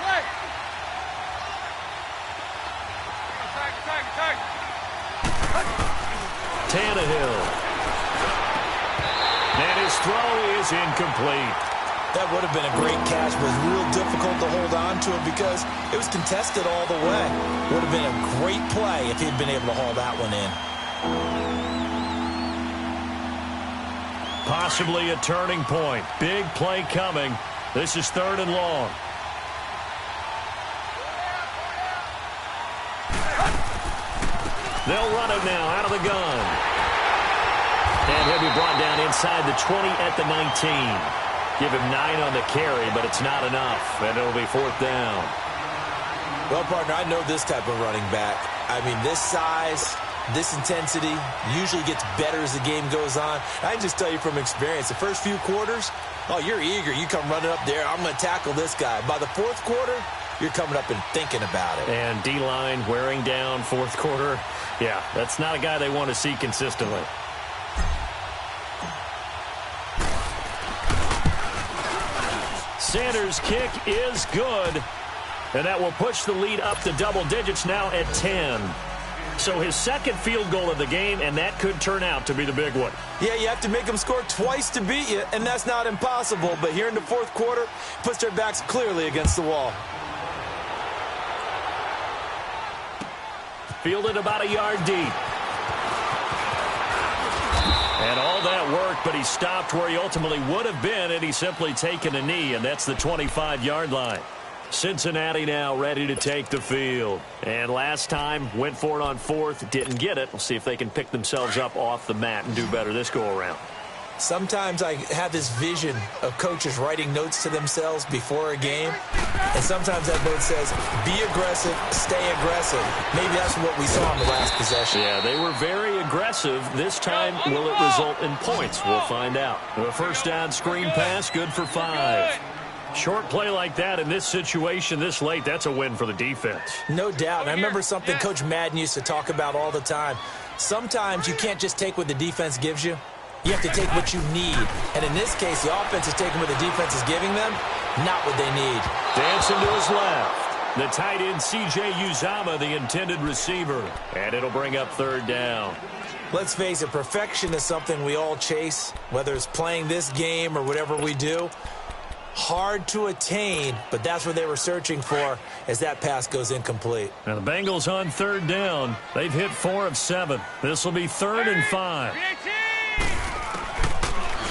Tag. Tannehill. And his throw is incomplete. That would have been a great catch, but it was real difficult to hold on to it because it was contested all the way. Would have been a great play if he'd been able to haul that one in. Possibly a turning point. Big play coming. This is 3rd and long. They'll run it now out of the gun. And he'll be brought down inside the 20 at the 19. Give him 9 on the carry, but it's not enough. And it'll be 4th down. Well, partner, I know this type of running back. I mean, this size, this intensity usually gets better as the game goes on. I can just tell you from experience, the first few quarters, oh, you're eager. You come running up there. I'm going to tackle this guy. By the 4th quarter, you're coming up and thinking about it. And D-line wearing down 4th quarter. Yeah, that's not a guy they want to see consistently. Sanders' kick is good. And that will push the lead up to double digits now at 10. So his 2nd field goal of the game, and that could turn out to be the big one. Yeah, you have to make them score twice to beat you, and that's not impossible. But here in the 4th quarter, puts their backs clearly against the wall. Fielded about a yard deep. And all that worked, but he stopped where he ultimately would have been, and he's simply taken a knee, and that's the 25-yard line. Cincinnati now ready to take the field. And last time, went for it on 4th, didn't get it. We'll see if they can pick themselves up off the mat and do better this go-around. Sometimes I have this vision of coaches writing notes to themselves before a game, and sometimes that note says, be aggressive, stay aggressive. Maybe that's what we saw in the last possession. Yeah, they were very aggressive. This time, will it result in points? We'll find out. A first down screen pass, good for 5. Short play like that in this situation this late, that's a win for the defense. No doubt. I remember something Coach Madden used to talk about all the time. Sometimes you can't just take what the defense gives you. You have to take what you need. And in this case, the offense is taking what the defense is giving them, not what they need. Dancing to his left. The tight end, C.J. Uzama, the intended receiver. And it'll bring up third down. Let's face it, perfection is something we all chase, whether it's playing this game or whatever we do. Hard to attain, but that's what they were searching for as that pass goes incomplete. Now the Bengals on third down. They've hit 4 of 7. This will be 3rd and 5.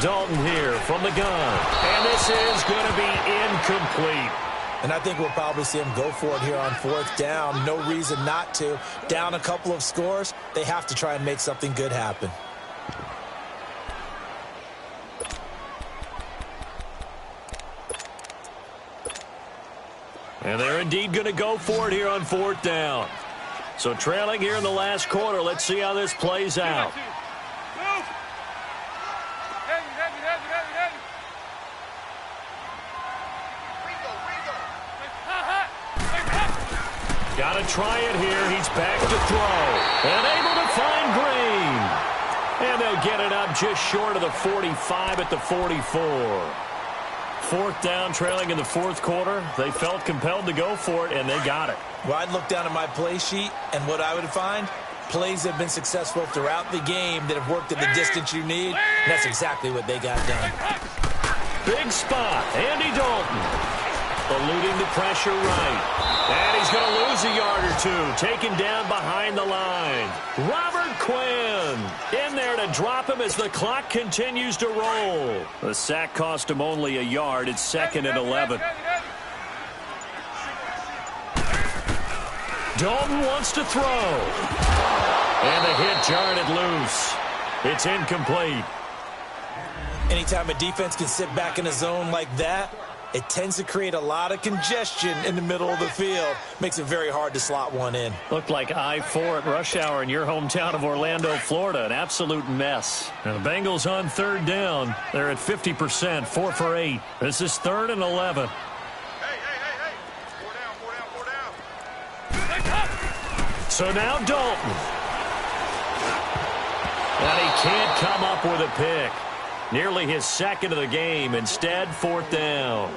Dalton here from the gun. And this is going to be incomplete. And I think we'll probably see him go for it here on 4th down. No reason not to. Down a couple of scores, they have to try and make something good happen. And they're indeed going to go for it here on 4th down. So trailing here in the last quarter. Let's see how this plays out. Got to try it here. He's back to throw. And able to find Green. And they'll get it up just short of the 45 at the 44. 4th down, trailing in the 4th quarter. They felt compelled to go for it, and they got it. Well, I'd look down at my play sheet, and what I would find, plays have been successful throughout the game that have worked at the distance you need, and that's exactly what they got done. Big spot, Andy Dalton. Eluding the pressure right. And he's going to lose a yard or 2. Taken down behind the line. Robert Quinn in there to drop him as the clock continues to roll. The sack cost him only a yard. It's 2nd and 11. Dalton wants to throw. And the hit jarred it loose. It's incomplete. Anytime a defense can sit back in a zone like that, it tends to create a lot of congestion in the middle of the field. Makes it very hard to slot one in. Looked like I-4 at rush hour in your hometown of Orlando, Florida. An absolute mess. And the Bengals on 3rd down. They're at 50%, 4 for 8. This is 3rd and 11. Hey. 4 down. So now Dalton. And he can't come up with a pick. Nearly his 2nd of the game. Instead, 4th down.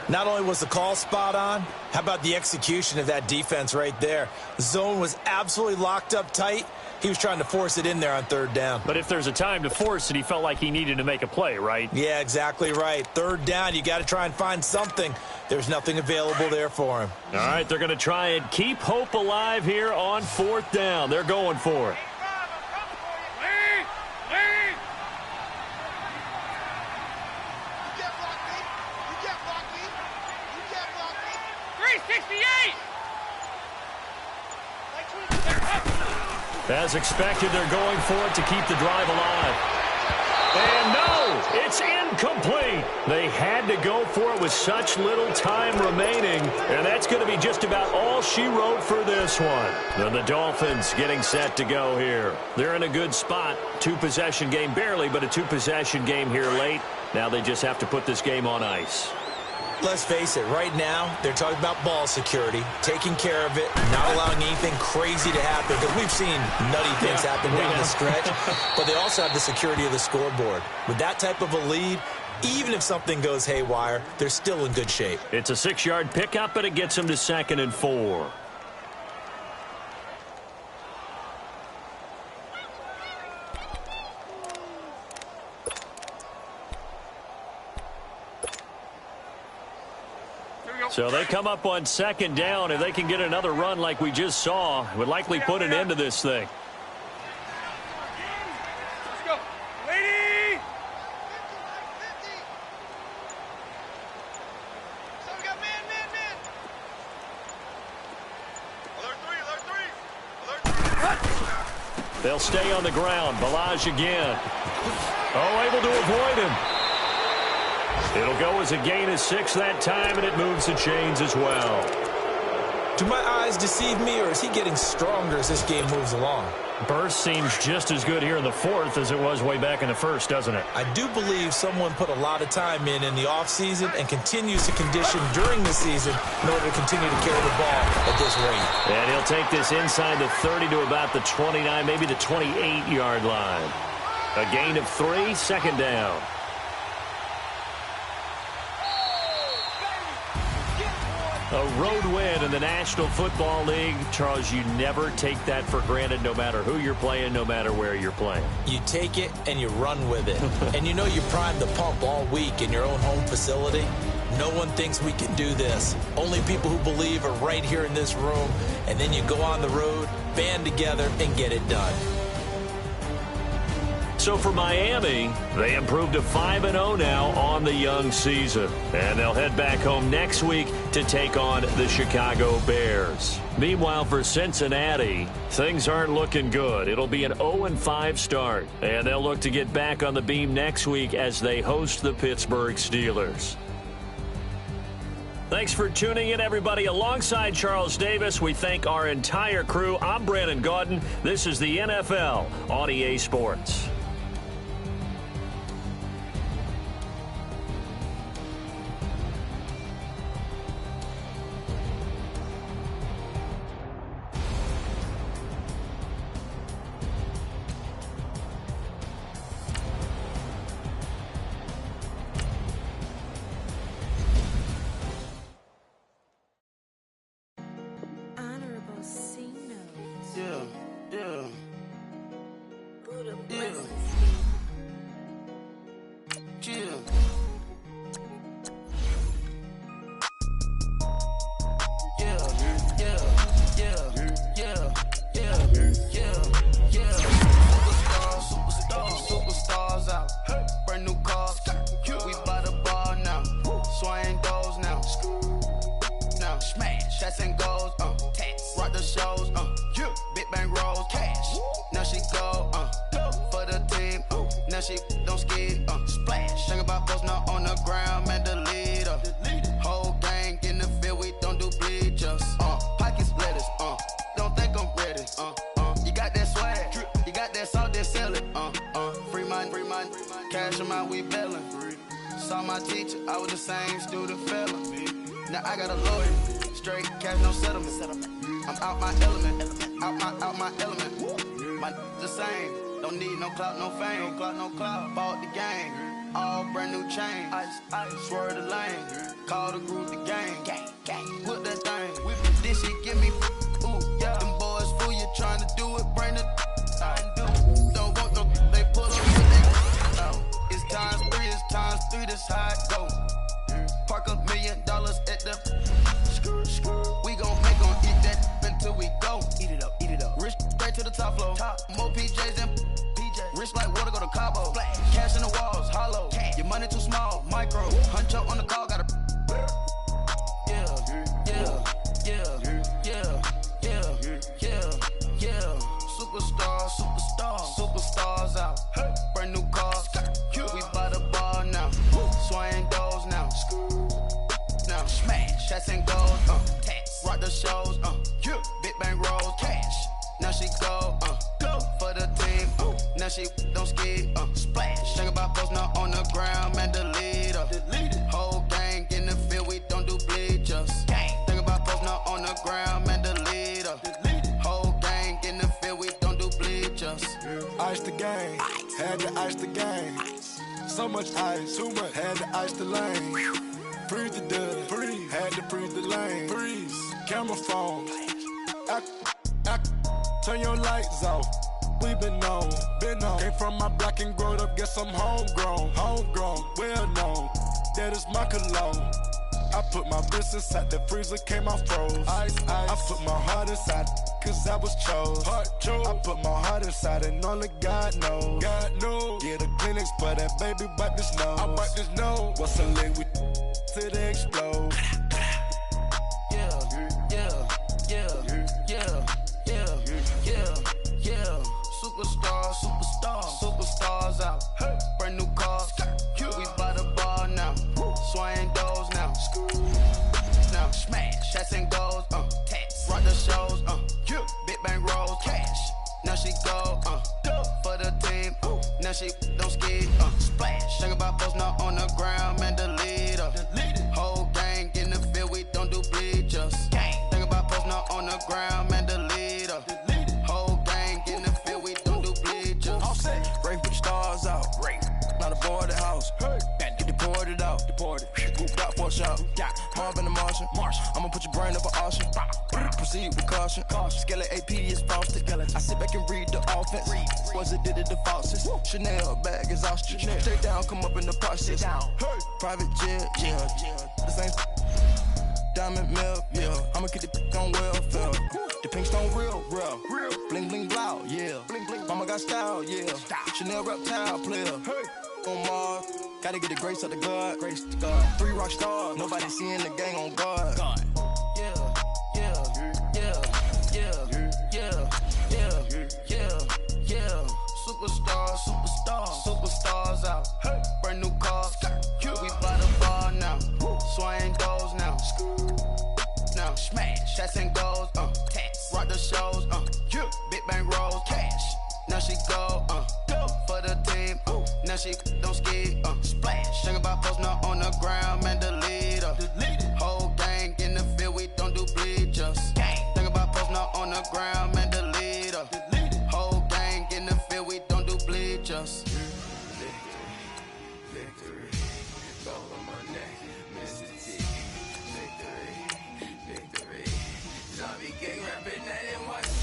Not only was the call spot on, how about the execution of that defense right there? The zone was absolutely locked up tight. He was trying to force it in there on 3rd down. But if there's a time to force it, he felt like he needed to make a play, right? Yeah, exactly right. 3rd down, you got to try and find something. There's nothing available there for him. All right, they're going to try and keep hope alive here on 4th down. They're going for it. As expected, they're going for it to keep the drive alive. And no, it's incomplete. They had to go for it with such little time remaining, and that's going to be just about all she wrote for this one. And the Dolphins getting set to go here. They're in a good spot. 2-possession game, barely, but a 2-possession game here late. Now they just have to put this game on ice. Let's face it, right now, they're talking about ball security, taking care of it, not allowing anything crazy to happen, because we've seen nutty things happen down the stretch, but they also have the security of the scoreboard. With that type of a lead, even if something goes haywire, they're still in good shape. It's a 6-yard pickup, but it gets them to 2nd and 4. So they come up on 2nd down. If they can get another run like we just saw, it would likely put an end to this thing. Let's go. Lady! So we got man. Alert 3. They'll stay on the ground. Balaj again. Oh, able to avoid him. It'll go as a gain of 6 that time, and it moves the chains as well. Do my eyes deceive me, or is he getting stronger as this game moves along? Burst seems just as good here in the fourth as it was way back in the first, doesn't it? I do believe someone put a lot of time in the offseason and continues to condition during the season in order to continue to carry the ball at this rate. And he'll take this inside the 30 to about the 29, maybe the 28-yard line. A gain of 3, second down. A road win in the National Football League. Charles, you never take that for granted no matter who you're playing, no matter where you're playing. You take it and you run with it. And you know you primed the pump all week in your own home facility. No one thinks we can do this. Only people who believe are right here in this room. And then you go on the road, band together, and get it done. So for Miami, they improved to 5-0 now on the young season. And they'll head back home next week to take on the Chicago Bears. Meanwhile, for Cincinnati, things aren't looking good. It'll be an 0-5 start. And they'll look to get back on the beam next week as they host the Pittsburgh Steelers. Thanks for tuning in, everybody. Alongside Charles Davis, we thank our entire crew. I'm Brandon Gaudin. This is the NFL on EA Sports. Swerve the lane, call the group the gang, put that thing, whip this shit, give me, ooh, yeah, them boys fool you trying to do it, bring it, don't want no, they pull up with it, it's times 3, that's how it go, park $1 million at the, we gon' make them eat that until we go, eat it up, rich straight to the top floor, more PJs and rich like water, go to Cabo. Cash in the walls, hollow. Your money too small, micro. Hunch up on the call, gotta. Yeah. Superstars out. Brand new cars. We by the bar now. Swaying doors now. Now smash. Shots and gold. Rock the shows. Big bang rolls. Cash. Now she go. For the team. Now she don't ski, splash. Think about folks now on the ground, man, delete her. Whole gang in the field, we don't do bleachers. Think about folks now on the ground, man, delete her. Whole gang in the field, we don't do bleachers. Ice the game, had to ice the game. So much ice, too much, had to ice the lane. Freeze the dust, freeze, had to freeze the lane. Freeze, camera phone, turn your lights off. We been on. Came from my block and growed up, guess I'm homegrown, well known. That is my cologne. I put my wrist inside the freezer, came out froze. Ice. I put my heart inside, cause I was chose. I put my heart inside and only God knows. Get a Kleenex for that baby, wipe this nose. I wipe this nose. What's a leg with till they explode? Superstars out. Brand Splash. Think about posting up on the ground, man, delete her. Whole gang in the field, we don't do bleachers. Think about posting up on the ground, man, delete her. Whole gang in the field, we don't do bleachers. Rain put the stars out. Not a board the house. Get deported out. Moved out for a shot. Mob in the Martian. I'ma put your brain up an auction. Proceed with caution. Skeleton AP is frosted. I sit back and read the offense. Was it did it the faucets? Chanel bag is ostrich. Straight down, come up in the process. Private jet, yeah. The same diamond milk, yeah. I'ma get the on welfare. The pink stone real. Bling bling blow, yeah. Mama got style, yeah. Chanel reptile player. On Mars, gotta get the grace of the God. 3 rock stars, nobody seeing the gang on guard. Superstars out. Brand new cars. We by the bar now. Swaying doors now. Now smash. Shots and goals. Rock the shows. Big bang rolls. Cash. Now she go. For the team. Now she don't ski. Splash. Think about posting up on the ground, man, delete her. Whole gang in the field, we don't do bleachers. Think about posting up on the ground, man, delete her. Whole gang in the field, we don't do bleachers. Victory, gold on my neck, Mr. T. Victory, zombie gang rapping that NYC.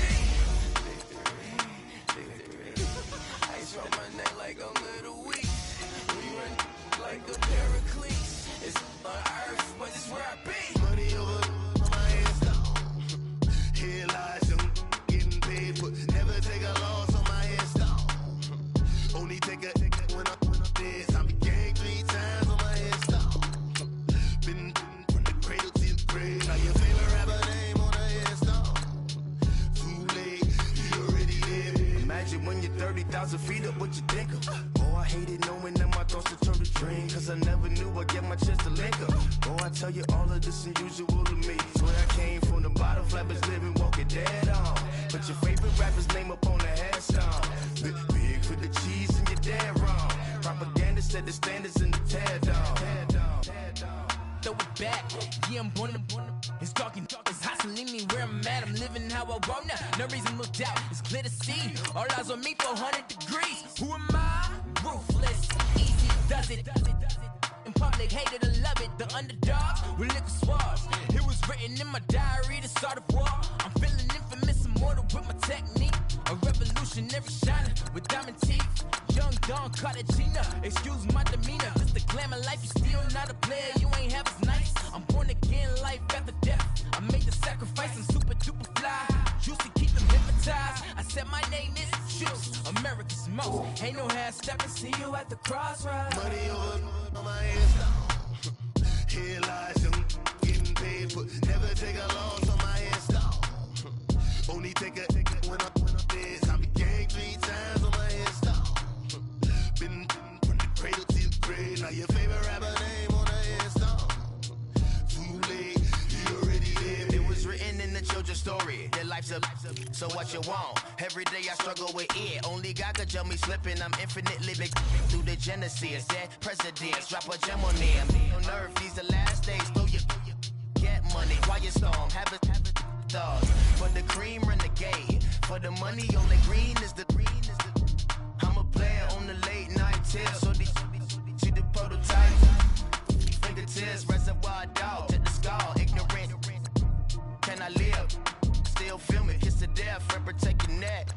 Victory, ice on my neck like a little weak. We run like a paraclete. It's on earth, but it's where I be. Money over my head stone. Here lies them getting paid, but never take a loss on my head stone. Only take a when I'm dead. I be gang 3 times on my head stone. Been from the cradle to the grave. Now your favorite rapper name on the headstone. Too late, you already live. Imagine when you're 30,000 feet up, what you think of? Oh, I hated knowing that my thoughts would turn to dream. Cause I never knew I'd get my chance to link up. Oh, I tell you all of this unusual to me. Swear I came from the bottom, flappers living, walking dead on. But your favorite rapper's name up on the headstone. Big for the cheese and you're dead wrong. Propaganda set the standards in the tear down. Throw it back, yeah, I'm born to it's talking, it's hustling me where I'm at. I'm living how I want now. No reason to doubt, it's clear to see. All eyes on me, 400 degrees. Who am I? Ruthless, easy does it. In public, hated or love it. The underdogs with liquor swabs. It was written in my diary to start a war. I'm feeling infamous, immortal with my technique. A revolutionary shiner with diamond teeth. Young Don Cartagena, excuse my demeanor. Just the glamour life, you still not a player. You ain't half as nice. I'm born again, life after death. I made the sacrifice, I'm super duper fly. Used to keep them hypnotized. I said my name is Juice, America's most. Ain't no half stepping, see you at the crossroads. Money over on my head stone. Here lies them getting paid, but never take a loss on my head stone. Only take a when I'm dead. I be gang 3 times on my head stone. Been from the cradle to the grave. Now your favorite rapper name on the headstone. Too late, you already lived. It was written in the children's story. Their life's a so what you want. Every day I struggle with it. Only God could jump me slipping. I'm infinitely big through the genesis. Dead presidents, drop a gem on them. On earth, these the last days. Throw your get money. Quiet storm, have it dogs. For the cream, renegade. For the money, only green is the I'm a player on the late night tip. So these see the prototype. Fingertips, reservoir dog. To the skull, ignorant. Can I live? Still film it, kiss to death, friend, protect your neck.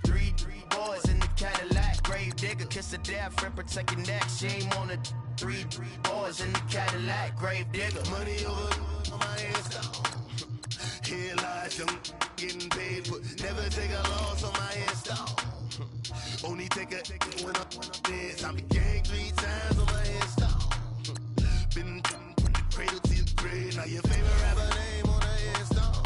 3 boys in the Cadillac, grave digger, kiss to death, friend, protect your neck. Shame on the 3 boys in the Cadillac, grave digger. Money over on my headstone. Here lies them getting paid, but never take a loss on my headstone. Only take a when I'm dead. I be gang 3 times on my headstone. Been from the cradle to the grave. Now your favorite rapper name on the headstone.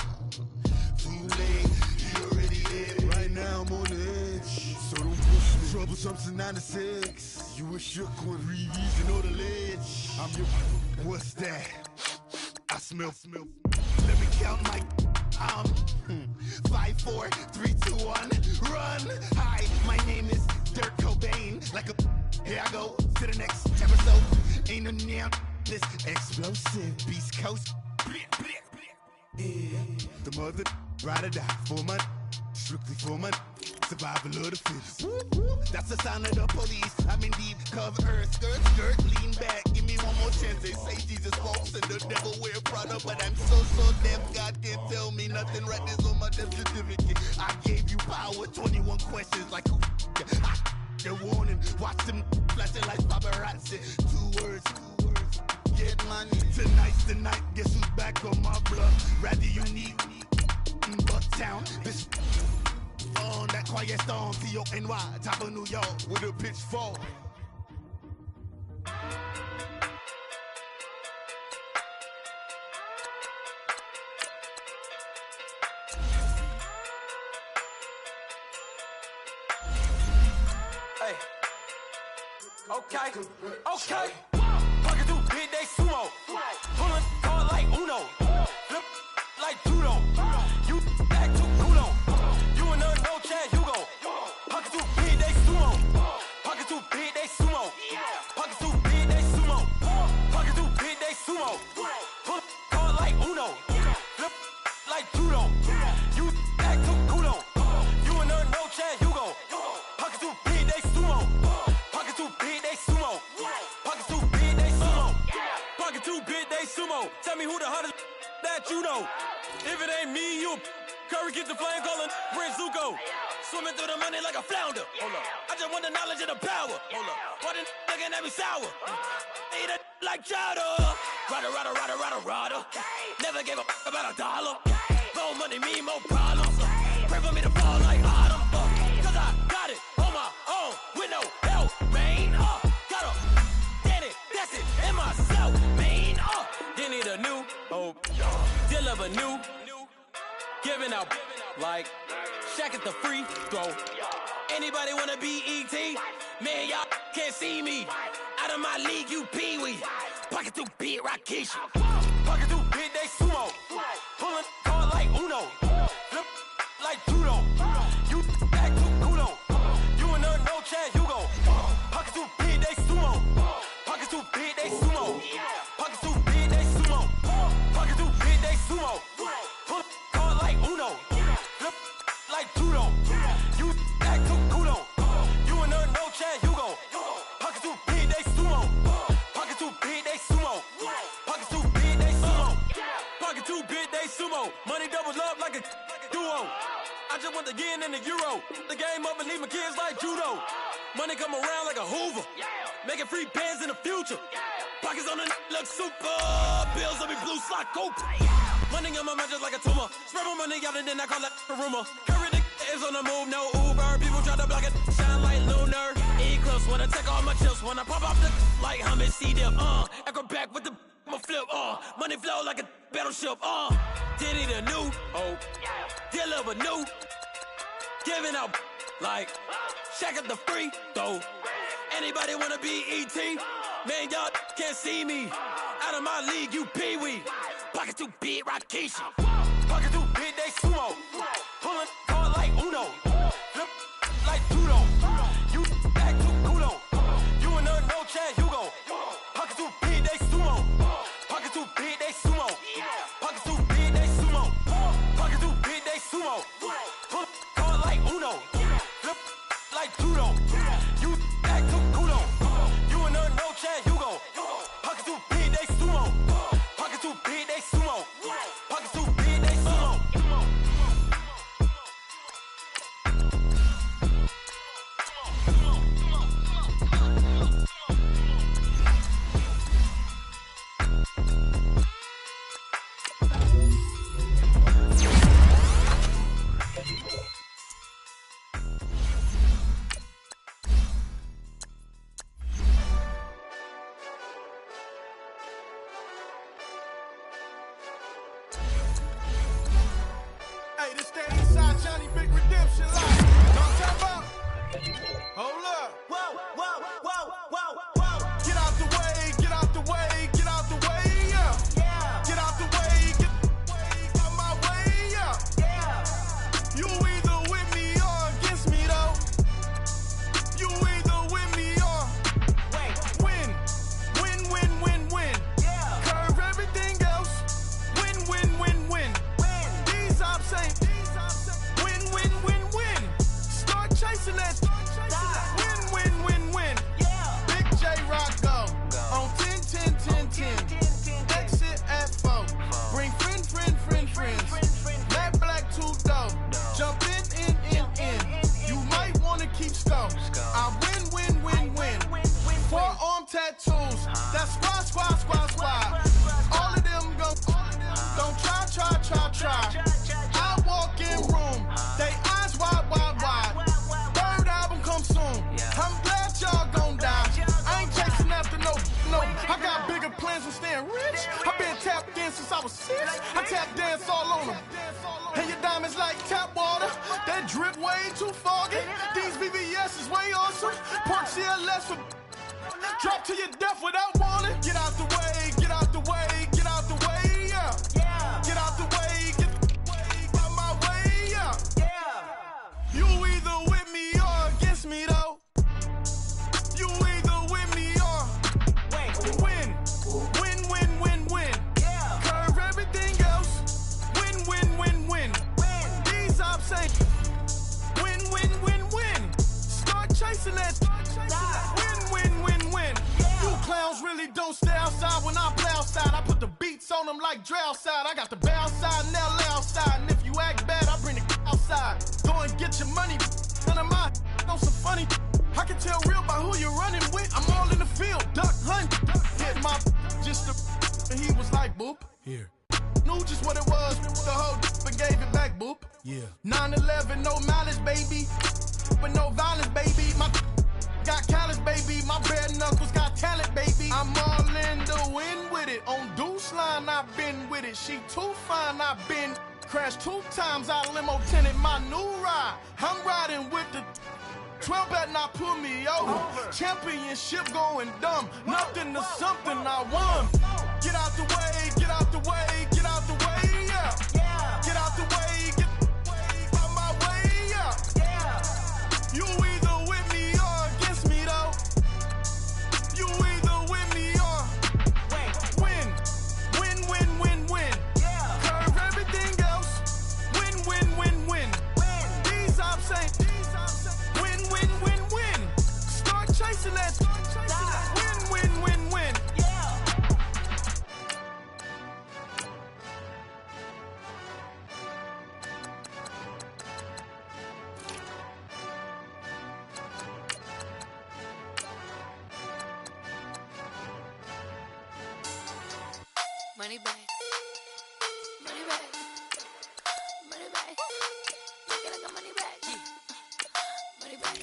Too late, you already lived. Right now I'm on the edge, so don't push me. Troublesome to 9 to 6. You a shook one, reason on the ledge. I'm your. What's that? I smell. Let me count my. 5, 4, 3, 2, 1, run. Hi, my name is Dirk Cobain. Like a Here I go to the next episode. Ain't no damn this explosive Beast Coast. Yeah. The mother ride or die for money, strictly for money. Survival of the fittest. That's the sign of the police. I'm in deep cover earth. Skirt, lean back. Give me one more chance. They say Jesus walks and the devil wear Prada, but I'm so deaf. God can't tell me nothing. Right there's on my death certificate. I gave you power. 21 questions like who? The warning. Watch them flashing like paparazzi. Two words. Get money. Tonight's the night. Guess who's back on my blood? Rather you need Bucktown. This on that quiet storm, T-O-N-Y, top of New York, with a pitchfork. Hey. Okay. Pocket through big day sumo. Pulling hard like Uno. Flip like judo. You back to Kudo. You and her no chance, you go. Pocket too big, they sumo. Pocket too big, they sumo. Pocket too big, they sumo. Pocket too big, they sumo. Pull hard like Uno. Flip like judo. You back to Kudo. You and her no chance, you go. Pocket too big, they sumo. Pocket too big, they sumo. Pocket too big, they sumo. Pocket too big, they sumo. Tell me who the hottest that you know. If it ain't me, you Curry get the flame calling Prince Zuko. Swimming through the money like a flounder. Hold up. I just want the knowledge and the power. Hold up. Why the looking at me sour? Eat it like chowder. Rada. Never gave a about $1. More money, me, more problems. Pray for me to fall like autumn. Cause I got it on my own with no help, man. Got a Danny, that's it, and myself, man. You need a new hope. Deal of a new. Giving out like Shaq at the free throw. Anybody wanna be ET? Man, y'all can't see me. Out of my league, you pee-wee. Pocket too big, Rakishi. Pocket too big, they sumo. Pulling hard like Uno. Flip like judo. You back to Kudo. You and her no chance, you go. Pocket too big, they sumo. Pocket too big, they sumo. Pocket too big, they sumo. Pocket too big, they sumo. Pull like Uno, flip like judo. You back to Kudo. You and her no chance, you go. Pocket too big, they sumo. Pocket too big, they sumo. Pocket too big, they sumo. Pocket too big, they sumo. Money doubles up like a duo. I just want the yen and the euro. The game up and leave my kids like judo. Money come around like a Hoover. Making free bands in the future. Pockets on the look super. Bills on me blue slot Cooper. Money on my mind just like a tumor. Spread my money out and then I call that a rumor. Curry the is on the move, no Uber. People try to block it, shine like lunar. Eclipse when I take all my chips. When I pop off the like hummus, C-dip. Echo back with the flip. Money flow like a battleship. Diddy the new hope. Deal of a new. Giving out like Shaq at the free throw. Anybody wanna be ET? Man, y'all can't see me. Out of my league, you pee-wee. Pocket too big, Rakishi. Pocket too big, they sumo. Pulling hard like Uno. Flip like judo. You back to Kudo. You and her no chance, you go. Pocket too big, they sumo. Pocket too big, they sumo. Pocket too big, they sumo. Pocket too big, they sumo. Pull hard like Uno. Flip like judo. You back to Kudo. You and her no chance, you go. Pocket too big, they sumo. Pocket too big, they sumo. Pocket too big. tattoos. That's squad. All of them don't try. I walk in room, they eyes wide. Third album come soon. I'm glad y'all gon' die. I ain't chasing after no. I got bigger plans than staying rich. I been tapped in since I was 6. I tap dance all on them. And your diamonds like tap water. That drip way too foggy. These BBS is way awesome. Park CLS for drop to your death without warning. Get out the way, yeah. Get out the way, get out my way, yeah. You either with me or against me, though. You either with me or win. Curve everything else. Win. These ops ain't win. Start chasing that. Win. You clowns really don't stay outside when I play outside. I put the beats on them like Dre outside. I got the bow side and LA outside. And if you act bad, I bring the outside. Go and get your money. None of my on some funny. I can tell real by who you're running with. I'm all in the field. Duck hunt. Hit my just the. And he was like, boop. Here. Knew just what it was. The whole and gave it back, boop. Yeah. 9/11, no malice, baby. But no violence, baby. My got callous, baby. My bare knuckles got talent, baby. I'm all in the wind with it. On Deuce line, I've been with it. She too fine, I've been crashed 2 times. I limo tinted my new ride. I'm riding with the 12 better not pull me over. Championship going dumb. Nothing to something I won. Get out the way, yeah. Get out the way, get out my way, yeah. You either with me or against me, though. You either with me or win. Curve everything else. Win. These ops ain't win. Start chasing that. Win. Money back. Look at the money back. Money back.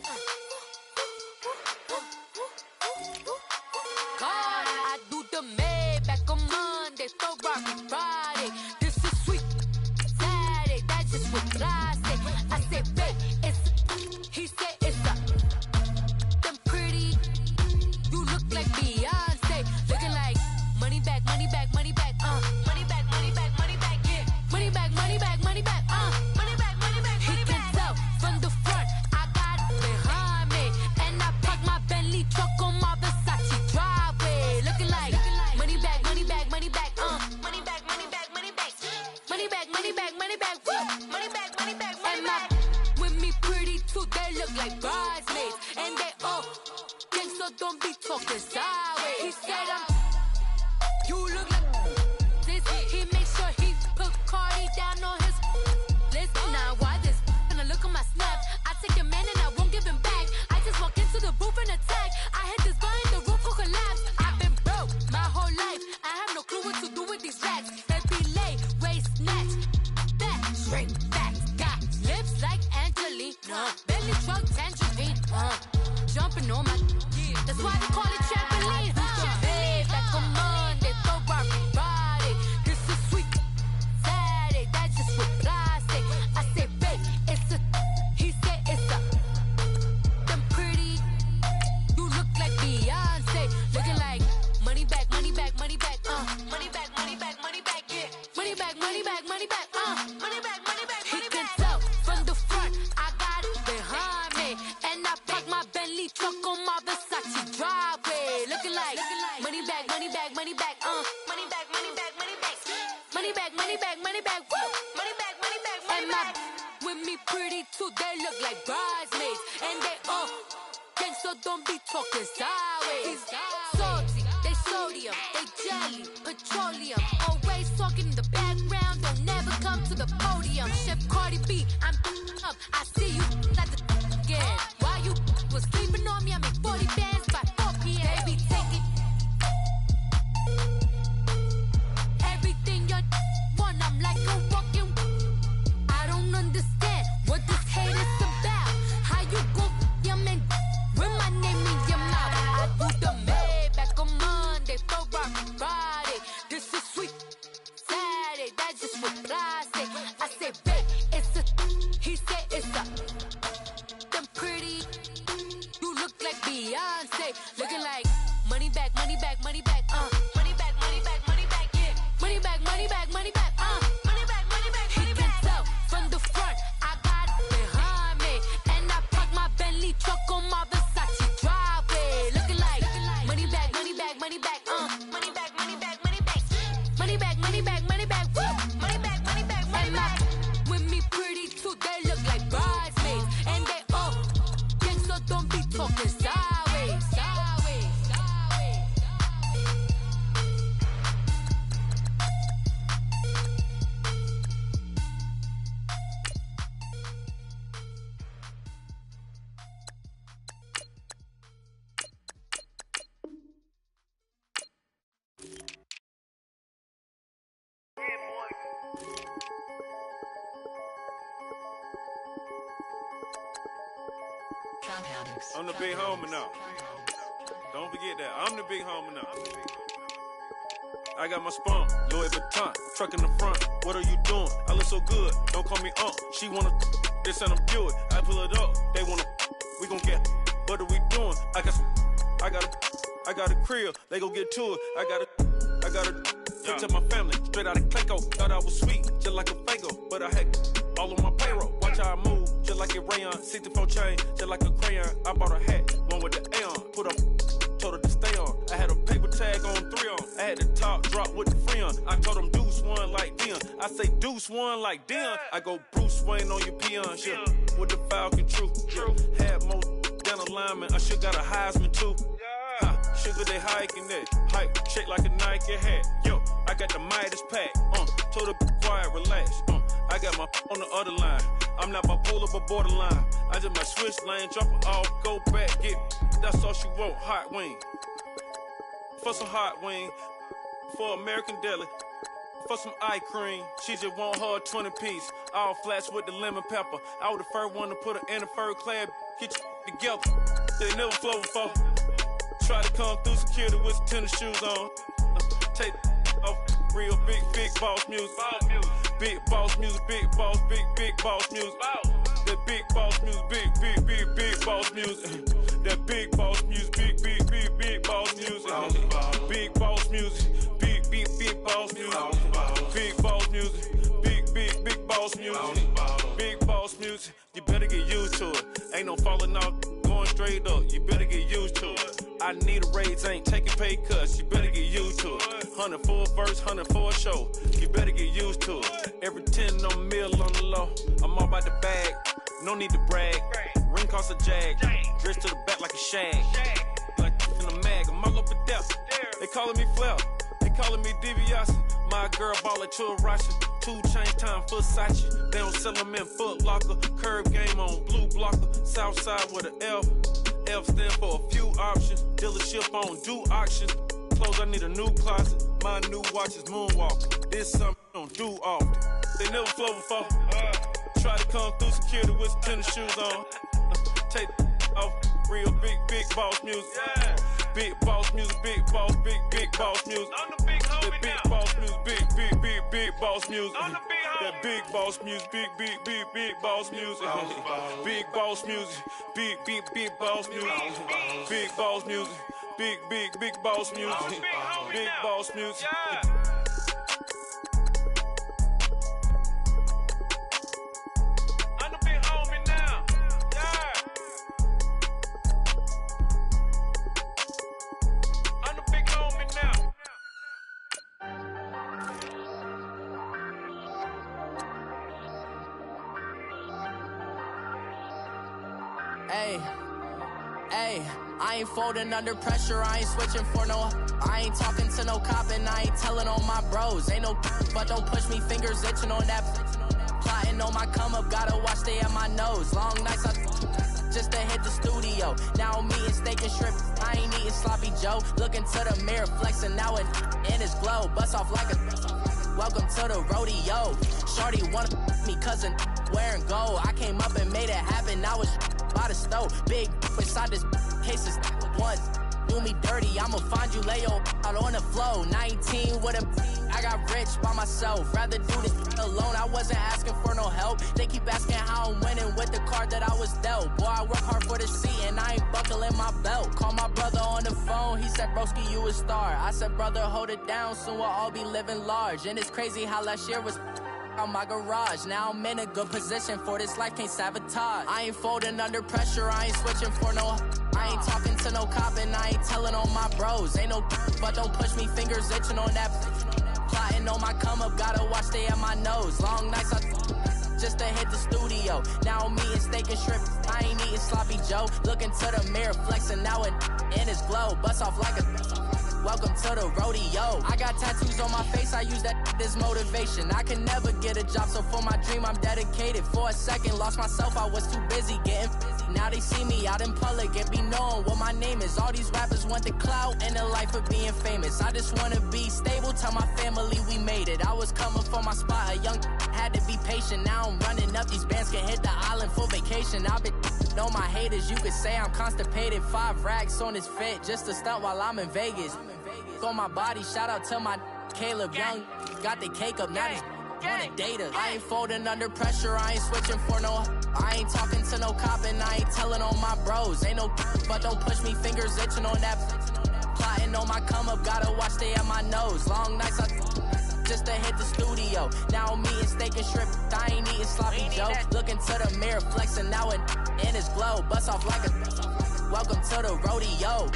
God, I do the Maybach on Monday, Ferrari Friday. This is sweet. Saturday, that's just what I say. I say, babe, it's. He said it's a. Them pretty. You look like Beyonce. Looking like money back. Money back, yeah. Money back, He can tell from the front, I got it behind me. And I park my Bentley truck on my Versace driveway. Looking like money back, Money back, Money back, and my with me pretty too, they look like bridesmaids. And they all gang, so don't be talking sideways. He said you look like this. He makes sure he put Cardi down on his list. Now why this? When I look at my snap, I take a man and I won't give him back. I just walk into the booth and attack. I hit this guy in the roof who collapse. I've been broke my whole life. I have no clue what to do with these racks. Every lay, waist snatch, back, straight back. Got lips like Angelina, belly truck tangerine. Jumping on my, that's why they call it trampoline. Back on Monday, Ferrari Friday. This is sweet. Saturday, that's just what I say. I say, babe, it's a. He said it's a. Them pretty. You look like Beyonce. Looking like money back. Money back, yeah. Money back. He can tell from the front, I got it behind me. And I park my Bentley truck on my Versace driveway. Looking like money back. And my with me pretty too, they look like bridesmaids. And they all gang, so don't be talking sideways. Salty, they sodium, they jelly, petroleum. Always talking in the background, don't never come to the podium. Chef Cardi B, I'm up, I see you like the again. While you was sleeping on me, I make 40 bands by 4 p.m. They be taking money back, money back, money back, money back, money back, money back, yeah. Money back, money back, money back, money back, money back, money back. He can tell from the front, I got it behind me, and I park my Bentley truck on my Versace driveway, looking like money back, money back, money back, money back, money back, money back, money back, money back, money back, woo, money back, money back, money back. With me pretty too, they look like bridesmaids, and they all gang, so don't be talking sideways, sideways, sideways. I'm the big homie now. Don't forget that. I'm the big homie now. I got my spunk, Louis Vuitton, truck in the front. What are you doing? I look so good. Don't call me She wanna this and I'm Buick. I pull it up. They wanna. We gon' get. What are we doing? I got a crib. They gon' get to it. I got a to my family, straight out of Clayco. Thought I was sweet, just like a Fago, but I had all on my payroll. Watch how I move, just like a rayon. 64 chain, just like a crayon. I bought a hat, one with the Aeon. Put up, told her to stay on. I had a paper tag on 3 on. I had the top drop with the free on. I told them Deuce one like Dion. I say Deuce one like Dion. I go Bruce Wayne on your peon shit with the Falcon True. Had more than a lineman. I should got a Heisman too. Sugar, they hiking that. Hike, shake like a Nike hat. Yo, I got the Midas pack. Told her be quiet, relax. I got my on the other line. I'm not bipolar, but borderline. I just might switch lane, drop it off, go back, get. That's all she want, hot wing. For some hot wing, for American deli. For some eye cream, she just want her 20-piece. All flats with the lemon pepper. I was the first one to put her in a fur clad. Get you together. They never flow before. Try to come through security with some tennis shoes on. Take off real big boss music. Big boss music, big boss music. That big boss music, big boss music. That big boss music, big boss music. Big boss music, big boss music. Big boss music, big boss music. Big boss music, you better get used to it. Ain't no falling off, going straight up. You better get used to it. I need a raise, ain't taking pay cuts. You better get used to it. 100 for a verse, 100 for a show. You better get used to it. Every 10 on a meal on the low. I'm all about the bag, no need to brag. Ring cost a jag, dressed to the back like a shag. Like in a mag, I'm all up and down. They calling me Flair, they calling me DiBiase. My girl ball like Churashi. 2 chains time for Versace. They don't sell them in Foot Locker. Curve game on blue blocker. Southside with an F. F stand for a few options. Dealership on do auctions. Clothes, I need a new closet. My new watch is Moonwalker. This something I don't do often. They never flow before. Try to come through security with some tennis shoes on. Take off real big boss music. Big boss music, big boss music. I'm the big homie now. Big boss music, big boss music. I'm the big homie. That big boss music, big boss music. Big boss music, big boss music. Big boss music, big boss music. Big boss music. I'm the big homie now. Yeah. I'm the big homie now. Hey, I ain't folding under pressure, I ain't switching for no. I ain't talking to no cop and I ain't telling on my bros. Ain't no but don't push me, fingers itching on that. Plotting on my come up, gotta watch stay at my nose. Long nights just to hit the studio. Now I'm eating steak and shrimp, I ain't eating sloppy Joe. Looking to the mirror, flexing now and in his glow. Bust off like a welcome to the rodeo. Shorty wanna me cousin wearing gold. I came up and made it happen, I was by the stove. Big inside this cases once. do me dirty, I'ma find you, lay your out on the floor. 19 with a I got rich by myself. Rather do this alone. I wasn't asking for no help. They keep asking how I'm winning with the card that I was dealt. Boy, I work hard for the seat and I ain't buckling my belt. Call my brother on the phone. He said, broski, you a star. I said, brother, hold it down. Soon we'll all be living large. And it's crazy how last year was on my garage. Now I'm in a good position for this life, can't sabotage. I ain't folding under pressure, I ain't switching for no. I ain't talking to no cop and I ain't telling on my bros. Ain't no but don't push me, fingers itching on that. Plotting on my come up, gotta watch stay at my nose. Long nights just to hit the studio. Now I'm eating steak and shrimp, I ain't eating sloppy Joe. Looking to the mirror, flexing now and in his glow. Bust off like a welcome to the rodeo. I got tattoos on my face, I use that as motivation. I can never get a job, so for my dream I'm dedicated. For a second, lost myself, I was too busy getting busy. Now they see me out in public and be knowing what my name is. All these rappers want the clout and the life of being famous. I just wanna be stable, tell my family we made it. I was coming for my spot, a young had to be patient. Now I'm running up, these bands can hit the island for vacation. I've been know my haters, you could say I'm constipated. 5 racks on his fit, just to stunt while I'm in Vegas. On my body, shout out to my Caleb Young. Got the cake up, now he's on a data. I ain't folding under pressure, I ain't switching for no. I ain't talking to no cop and I ain't telling on my bros. Ain't no but don't push me, fingers itching on that. Plotting on my come up, gotta watch stay at my nose. Long nights just to hit the studio. Now I'm eating steak and shrimp, I ain't eating sloppy Joe. Looking to the mirror, flexing now and in his glow. Bust off like a welcome to the rodeo.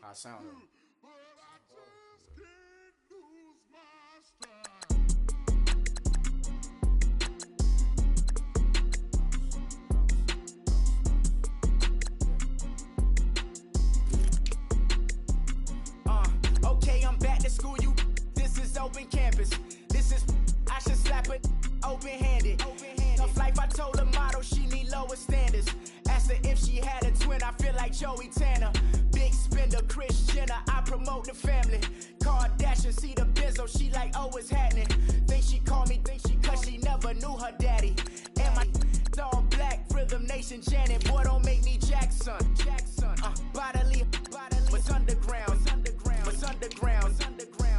I sound it. Okay, I'm back to school, you. This is open campus. This is, I should slap it open-handed. Tough life, I told the model she need lower standards. Asked her if she had a twin, I feel like Joey Tanner. Big spender, Kris Jenner, I promote the family. Kardashian, see the Benzo, she like, oh, it's happening. Think she called me, cause she never knew her daddy. And my all black, Rhythm Nation, Janet, boy, don't make me Jackson. Bodily, what's underground, what's underground,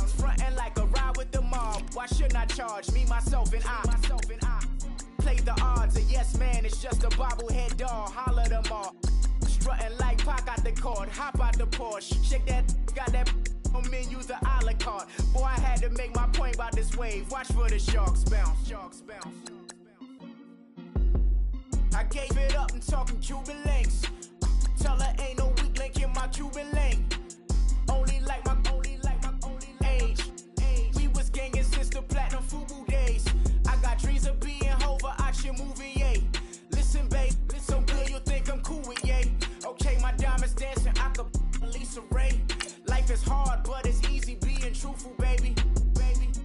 frontin' like a ride with the mob. Why shouldn't I charge me, myself, and I? Play the odds, a yes man, it's just a bobblehead doll, holler them all. Strutting like Pac out the court, hop out the Porsche, shake that, got that on menu, the a la carte. Boy, I had to make my point about this wave, watch for the sharks bounce, sharks bounce. I gave it up and talking Cuban links. Tell her ain't no weak link in my Cuban link. Only like my age. We was gangin' since the platinum FUBU days. I got dreams of being Hova, out your movie, yay. Listen, babe, so good you'll think I'm cool with yay. Okay, my diamonds dancing, I could Lisa Ray. Life is hard, but it's easy being truthful, baby.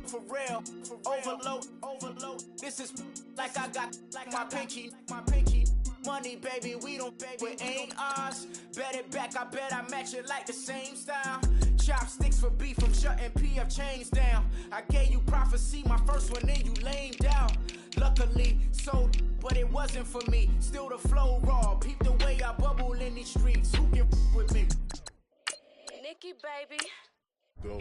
For real, overload. This is like I got like my pinky. Money, baby, we don't pay, but ain't ours. Bet it back, I bet I match it like the same style. Chopsticks for beef, I'm shutting PF chains down. I gave you prophecy, my first one, then you lamed out. Luckily, sold, but it wasn't for me. Still the flow raw, peep the way I bubble in these streets. Who can with me? Nikki, baby. Go.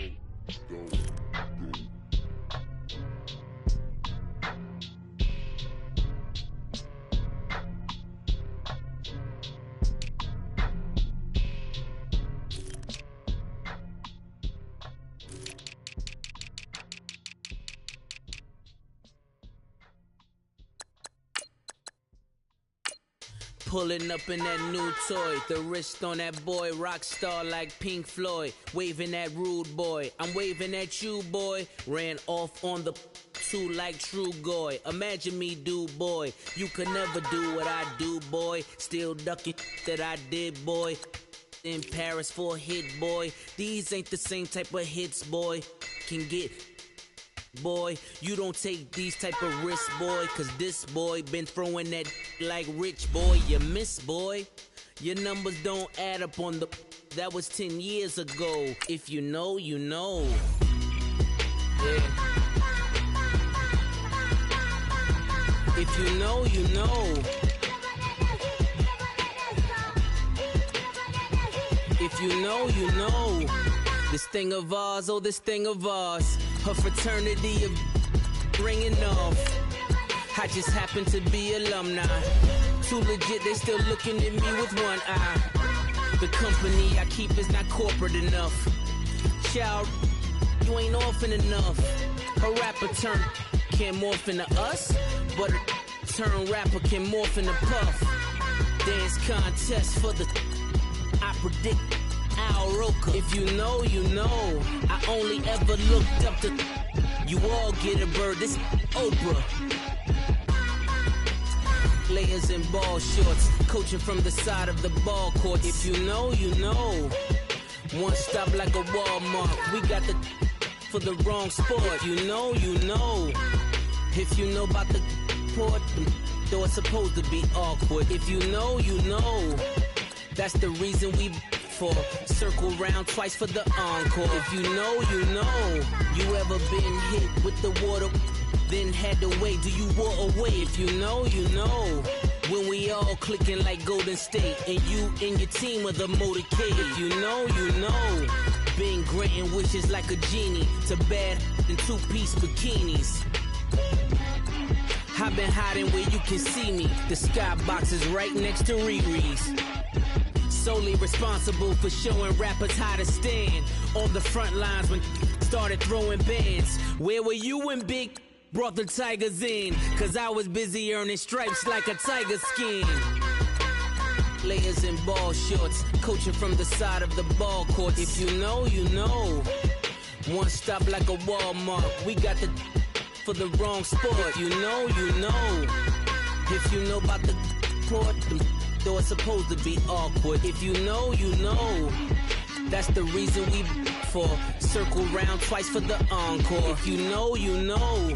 Pulling up in that new toy, the wrist on that boy, rock star like Pink Floyd, waving at rude boy, I'm waving at you boy, ran off on the two like True Goy, imagine me do boy, you could never do what I do boy, still ducking that I did boy, in Paris for a hit boy, these ain't the same type of hits boy, can get. Boy, you don't take these type of risks, boy, cause this boy been throwing that like rich, boy. You miss, boy. Your numbers don't add up on the. That was 10 years ago. If you know, you know. Yeah. If you know, you know. If you know, you know. This thing of ours, oh, this thing of ours. Her fraternity of ringing off. I just happen to be alumni. Too legit, they still looking at me with one eye. The company I keep is not corporate enough. Child, you ain't orphan enough. A rapper turn can't morph into us, but a turn rapper can morph into Puff. Dance contest for the I predict Al Roker. If you know, you know. I only ever looked up to you all get a bird. This Oprah. Players in ball shorts, coaching from the side of the ball court. If you know, you know. One stop like a Walmart. We got the for the wrong sport. You know, you know. If you know about the port, though it's supposed to be awkward. If you know, you know. That's the reason we for circle round twice for the encore. If you know, you know. You ever been hit with the water? Then had to wait, do you walk away? If you know, you know. When we all clicking like Golden State, and you and your team are the motorcade. If you know, you know. Been granting wishes like a genie to bad in two-piece bikinis. I've been hiding where you can see me. The skybox is right next to Riri's. Solely responsible for showing rappers how to stand on the front lines when started throwing bands. Where were you when Big brought the Tigers in? Cause I was busy earning stripes like a tiger skin. Players in ball shorts, coaching from the side of the ball court. If you know, you know. One stop like a Walmart. We got the for the wrong sport. You know, you know. If you know about the port, though it's supposed to be awkward. If you know, you know. That's the reason we for circle round twice for the encore. If you know, you know.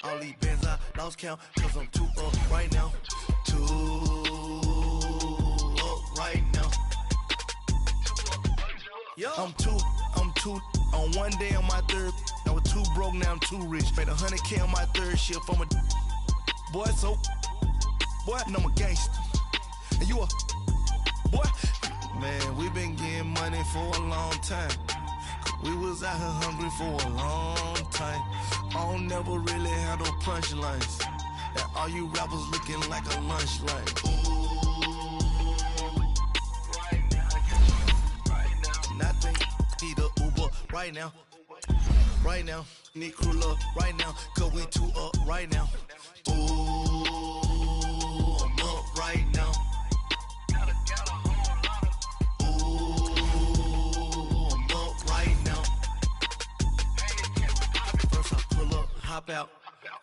All these bands I lost count, cause I'm too up right now. Too up right now. Yo. I'm too on one day on my third. I was too broke, now I'm too rich. Made 100K on my third shift from a boy, so boy, and I'm a gangster. And you a boy. Man, we been getting money for a long time. We was out here hungry for a long time. I don't never really have no punchlines. And all you rappers looking like a lunch line. Nothing, need a Uber right now. Right now, need crew love right now. Cause we too up right now. Ooh, I'm up right now. Hop out,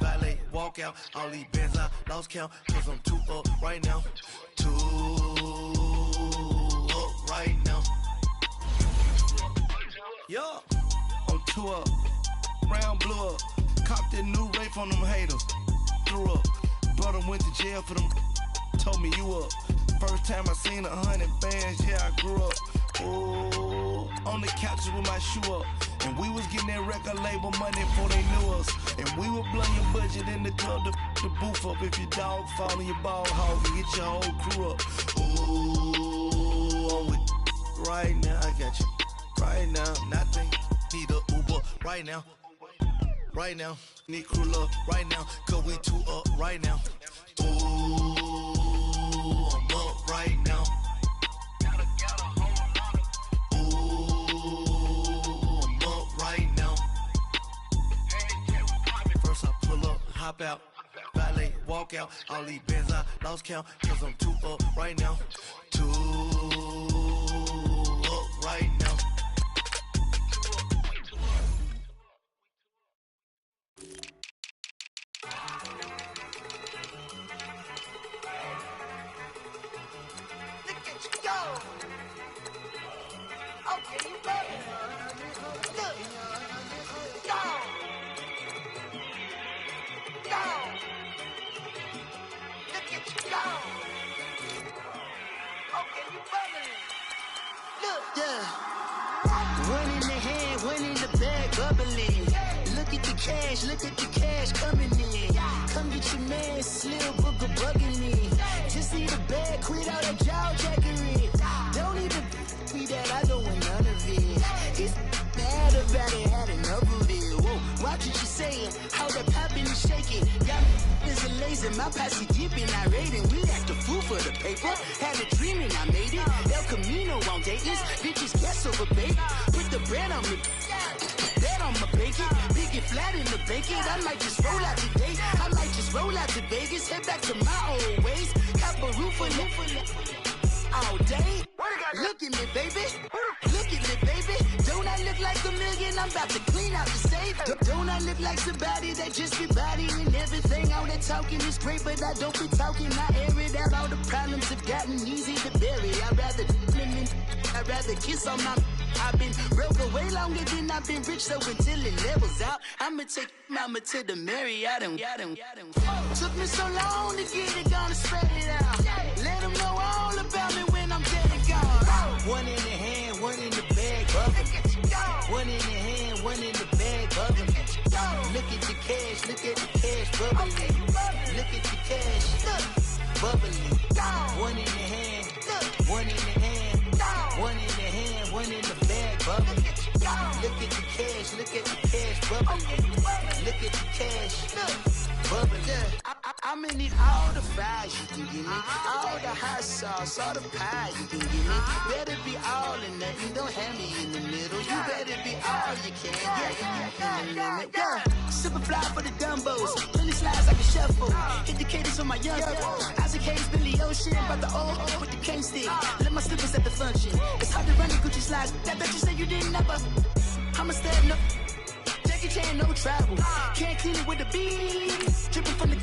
valet, walk out. All these bands I lost count, cause I'm too up right now. Too up right now. Yo, I'm too up. Round blew up. Copped that new rape on them haters. Threw up. Brother went to jail for them. Told me you up. First time I seen 100 bands, yeah, I grew up. Ooh, on the couches with my shoe up. And we was getting that record label money before they knew us. And we were blowing your budget in the club to boof up. If your dog fall in your ball hog and get your whole crew up. Ooh, I'm with right now. I got you right now. Nothing. Need a Uber right now. Right now. Need crew love right now. Cause we two up right now. Ooh, I'm up right now. Hop out, valet, walk out. All these bands I lost count, cause I'm too up right now. Too up right now. Look at you go. Okay, you better. Look. Go. Look at you go. Okay, you bubbling. Look, yeah. One in the hand, one in the bag, bubbling. Look at the cash coming in. Come get your man, Slim Booker bugging me. Just need a bag, quit all that jaw jackery. Don't even be that, I don't want none of it. It's bad about it, had enough of it. Whoa, watch what you saying, how that poppin' and shaking. Got me is a lazy, my posse dipping, I raiding. We act a fool for the paper, had a dream and I made it. El Camino on Dayton's, bitches guess over bait. Put the bread on me, bet on my bacon. Big it flat in the bacon, I might just roll out today. I might just roll out to Vegas, head back to my old ways. Cap a roof for all day. Look at me, baby. Look at me, baby. Don't I look like a million? I'm about to clean out the safe. Don't I look like somebody that just be bodying everything? All that talking is great, but I don't be talking. I air it out. All the problems have gotten easy to bury. I'd rather kiss on my. I've been broke way longer than I've been rich, so until it levels out, I'ma take mama to the Marriott and took me so long to get it, gonna spread it out. Let them know all about me when I'm dead and gone. One in the hand, one in the bag, bubbling. One in the hand, one in the bag, bubbling. Look at the cash, bubbling. Look at the cash, bubbling. One in the hand, one in the hand, one in the hand, one in the bag, bubbling. Look at the cash, bubbling. Look at the cash, bubbling. I'ma need all the fries you can give me, all the hot sauce, all the pie you can give me. Better be all or nothing, don't have me in the middle. You better be all you can, yeah. Super fly for the dumbos, plenty slides like a shuffle. Hit the cadence on my young Isaac Hayes, Billy Ocean, about the old with the cane stick. Let my slippers at the function. It's hard to run the Gucci slides. That bet you say you didn't never. I'ma stand up. Jackie Chan, no travel. Can't clean it with the beat. Dripping from the.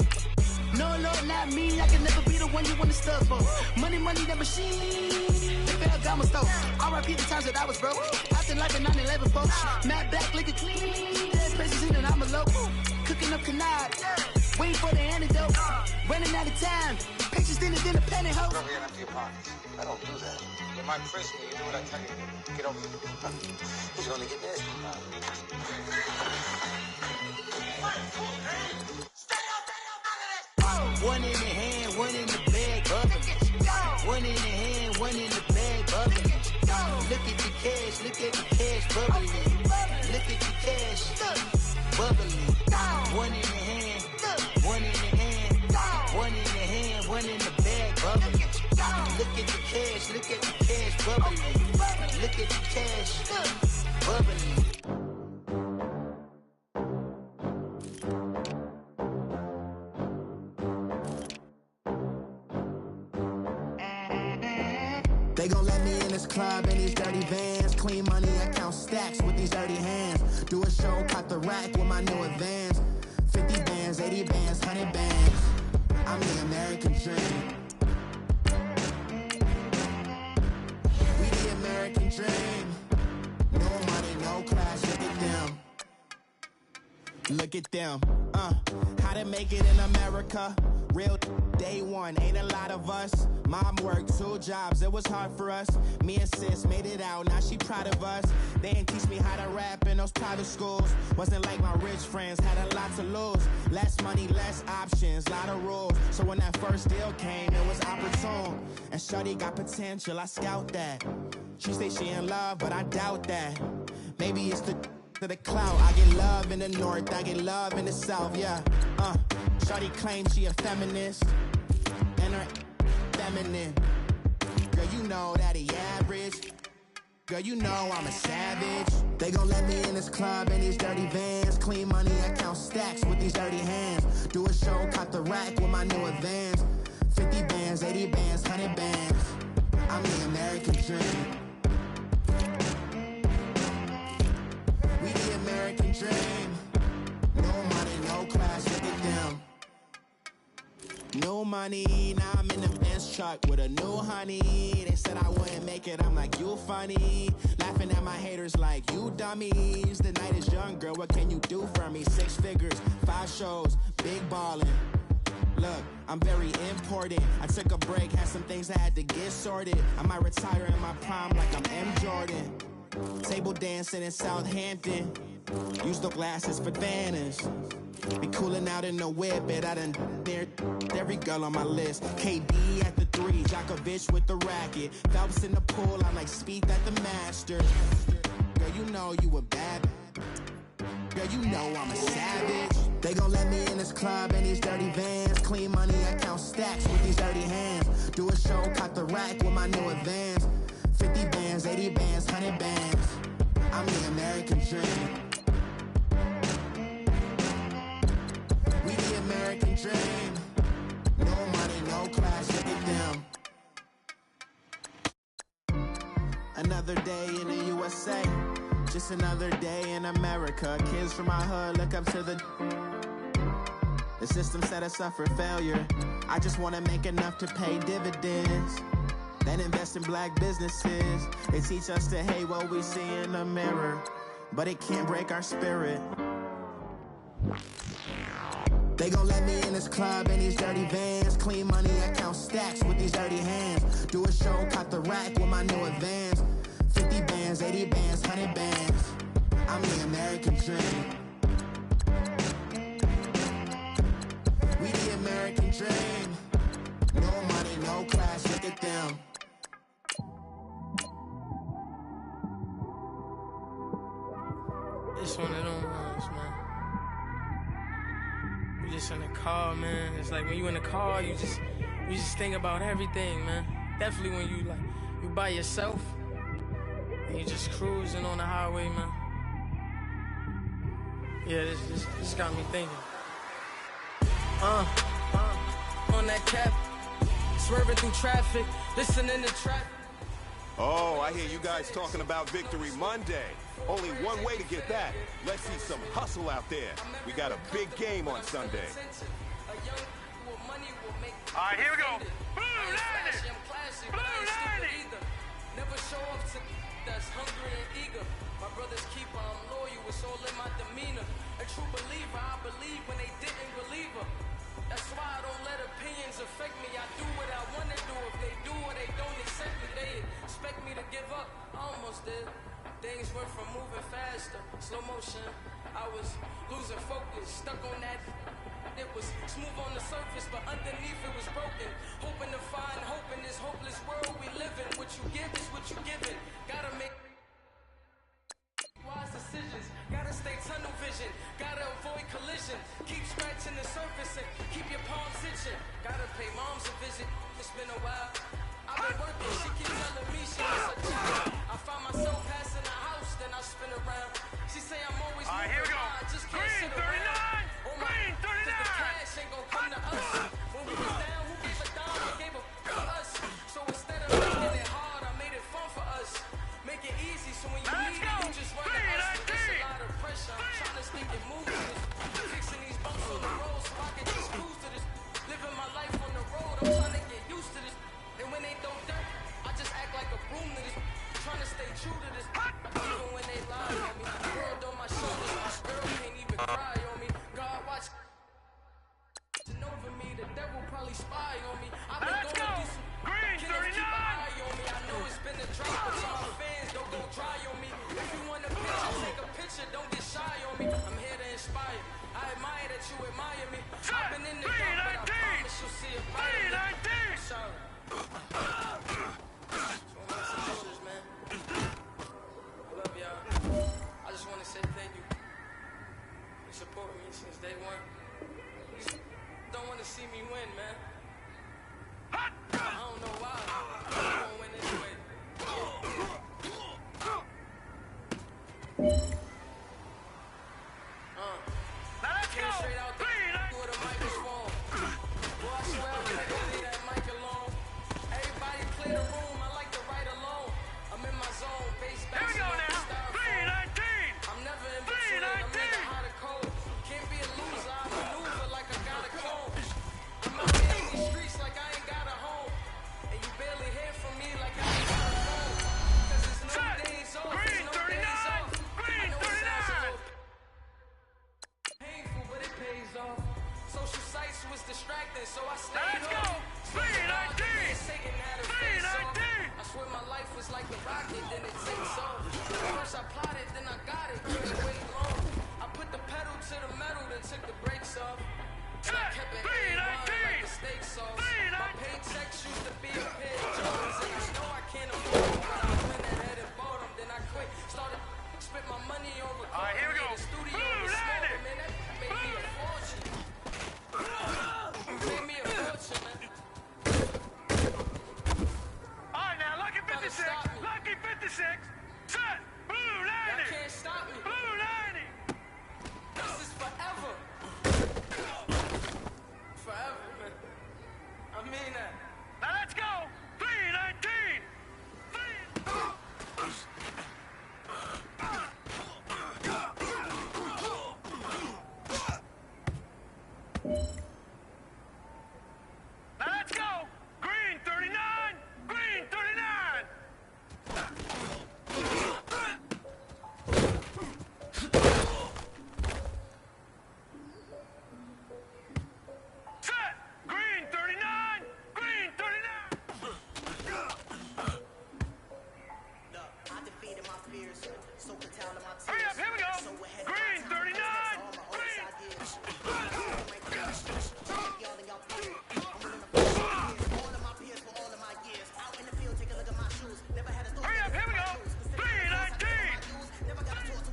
No, Lord, not me. I can never be the one you wanna stuff for. Money, that machine. The Ferragamo store. R.I.P. the times that I was broke. Acting like a 9/11 folks. Matte back, liquor clean. Dead places in and I'm a local. Cooking up canard. Waiting for the antidote. Running out of time. Patience thinner than a penny hoe. Don't get empty your pockets. I don't do that. You might press me. You do what I tell you. Get over here. He's gonna get this. One in the hand, one in the bag, bubbling. One in the hand, one in the bag, bubbling. Look at the cash, bubbling. Look at the cash, bubbling. One in the hand, one in the hand, one in the hand, one in the bag, bubbling. Look at the cash, bubbling. Look at the cash, bubbling. They gon' let me in this club in these dirty vans. Clean money, I count stacks with these dirty hands. Do a show, cut the rack with my new advance. 50 bands, 80 bands, 100 bands. I'm the American dream. We the American dream. No money, no class, look at them. Look at them, how to make it in America. Real day one, ain't a lot of us. Mom worked 2 jobs, it was hard for us. Me and sis made it out, now she proud of us. They didn't teach me how to rap in those private schools. Wasn't like my rich friends, had a lot to lose. Less money, less options, lot of rules. So when that first deal came, it was opportune. And shorty got potential, I scout that. She say she in love, but I doubt that. Maybe it's the clout. I get love in the north, I get love in the south, yeah. Shorty claims she a feminist, and her feminine. Girl, you know that he average. Girl, you know I'm a savage. They gon' let me in this club in these dirty vans. Clean money, I count stacks with these dirty hands. Do a show, caught the rack with my new advance. 50 bands, 80 bands, 100 bands. I'm the American dream. We the American dream. No money, no class, look at them. No money, now I'm in the Benz truck with a new honey. They said I wouldn't make it, I'm like, you funny. Laughing at my haters like, you dummies. The night is young, girl, what can you do for me? 6 figures, 5 shows, big ballin'. Look, I'm very important. I took a break, had some things I had to get sorted. I might retire in my prime like I'm M. Jordan. Table dancing in Southampton. Use the glasses for banners. Be cooling out in the whip, but I done near every girl on my list. KD at the 3, Djokovic with the racket. Phelps in the pool, I'm like Speed at the Masters. Girl, you know you a bad. Girl, you know I'm a savage. They gon' let me in this club in these dirty vans. Clean money, I count stacks with these dirty hands. Do a show, caught the rack with my new advance. 50 bands, 80 bands, 100 bands. I'm the American dream. We the American dream. No money, no class, look at them. Another day in the USA. Just another day in America. Kids from my hood look up to the system set us up for failure. I just wanna make enough to pay dividends. Then invest in black businesses. They teach us to hate what we see in the mirror, but it can't break our spirit. They gon' let me in this club in these dirty vans. Clean money, I count stacks with these dirty hands. Do a show, caught the rack with my new advance. 50 bands, 80 bands, 100 bands. I'm the American dream. We the American dream. No money, no class, look at them. It's one of them ones, man. You just in the car, man. It's like when you in the car, you just think about everything, man. Definitely when you by yourself and you just cruising on the highway, man. Yeah, this got me thinking. On that cap, swerving through traffic, listening to traffic. Oh, I hear you guys talking about Victory Monday. Only one way to get that. Let's see some hustle out there. We got a big game on Sunday. All right, here we go. Blue 90! Blue 90! Never show up to that's hungry and eager. My brother's keeper, I'm loyal, it's all in my demeanor. A true believer, I believe when they didn't believe her. That's why I don't let opinions affect me. I do what I want to do. If they do or they don't accept me, they expect me to give up. I almost did. Things went from moving faster, slow motion. I was losing focus, stuck on that. It was smooth on the surface, but underneath it was broken. Hoping to find hope in this hopeless world we live in. What you give is what you give it. Gotta make wise decisions. Gotta stay tunnel vision. Gotta avoid collision. Keep scratching the surface and keep your palms itching. Gotta pay moms a visit. It's been a while. I've been working. She keeps telling me she was a child. I find myself passing the house, then I spin around. She say I'm always moving. Here we go. I just can't Green sit around. 39! Green 39! The cash ain't gon' come to us. When we was down, who gave a dime? They gave a for us. So instead of making it hard, I made it fun for us. Make it easy, so when you need it, you just run to us. There's a lot of pressure. I'm trying to stick and move to this. Fixing these bumps on the road so I can just cruise to this. Living my life on the road, I'm trying to get used to this. And when they throw dirt, I just act like a broom to this. Trying to stay true to this. Even when they lie on me, world on my shoulders, my girl can't even cry on me. spy on me. I've been going through some Green 39. Keep an eye on me. I know it's been a drought, but some of my fans don't go dry on me. If you want a picture, take a picture. Don't get shy on me. I'm here to inspire. I admire that you admire me. I've been in the dark, but I promise you'll see a fire. Sorry. Man. I love y'all. I just want to say thank you. You supported me since day one. You just don't want to see me win, man. I don't know why. I'm gonna win anyway. Came straight out the with a microphone. Boy, I swear I can't leave that mic alone. Everybody clear the room. I like to write alone. I'm in my zone. Bass back. Here we go now. 319. I'm never in between. I'm in the hot or cold. Can't be a loser. I maneuver like I got a comb. I'm out here in these streets like I ain't got a home. And you barely hear from me like I ain't got a phone. Cause there's no days off. There's no days off. I know it sounds a little painful, but it pays off. Social sites was distracting, so I stayed home. Satan had a face off. I swear my life was like a rocket, then it takes off. First I plotted, then I got it. Couldn't wait long. I put the pedal to the metal, then took the brakes off. And I kept it A1 like the steak sauce. My paychecks used to be a pair of Jordans, and I know I can't afford them, but I went ahead and bought them. Then I quit, started spent my money on recording. All right, here we go. The studio was small, man. That made me a fortune. Made me a fortune, man. All right, now, Lucky 56. Lucky 56. Set. Blue 90. Y'all can't stop me. Blue 90. This is forever. Forever, man. I mean that. Now, let's go. 319. Now let's go! Green 39! Green 39! Set! Green 39! Green 39! Look, I defeated my fears, so could tell of my tears. Hurry up, here we go! So ahead Green 39! Hurry up, here we go! 319! Never got to talk to a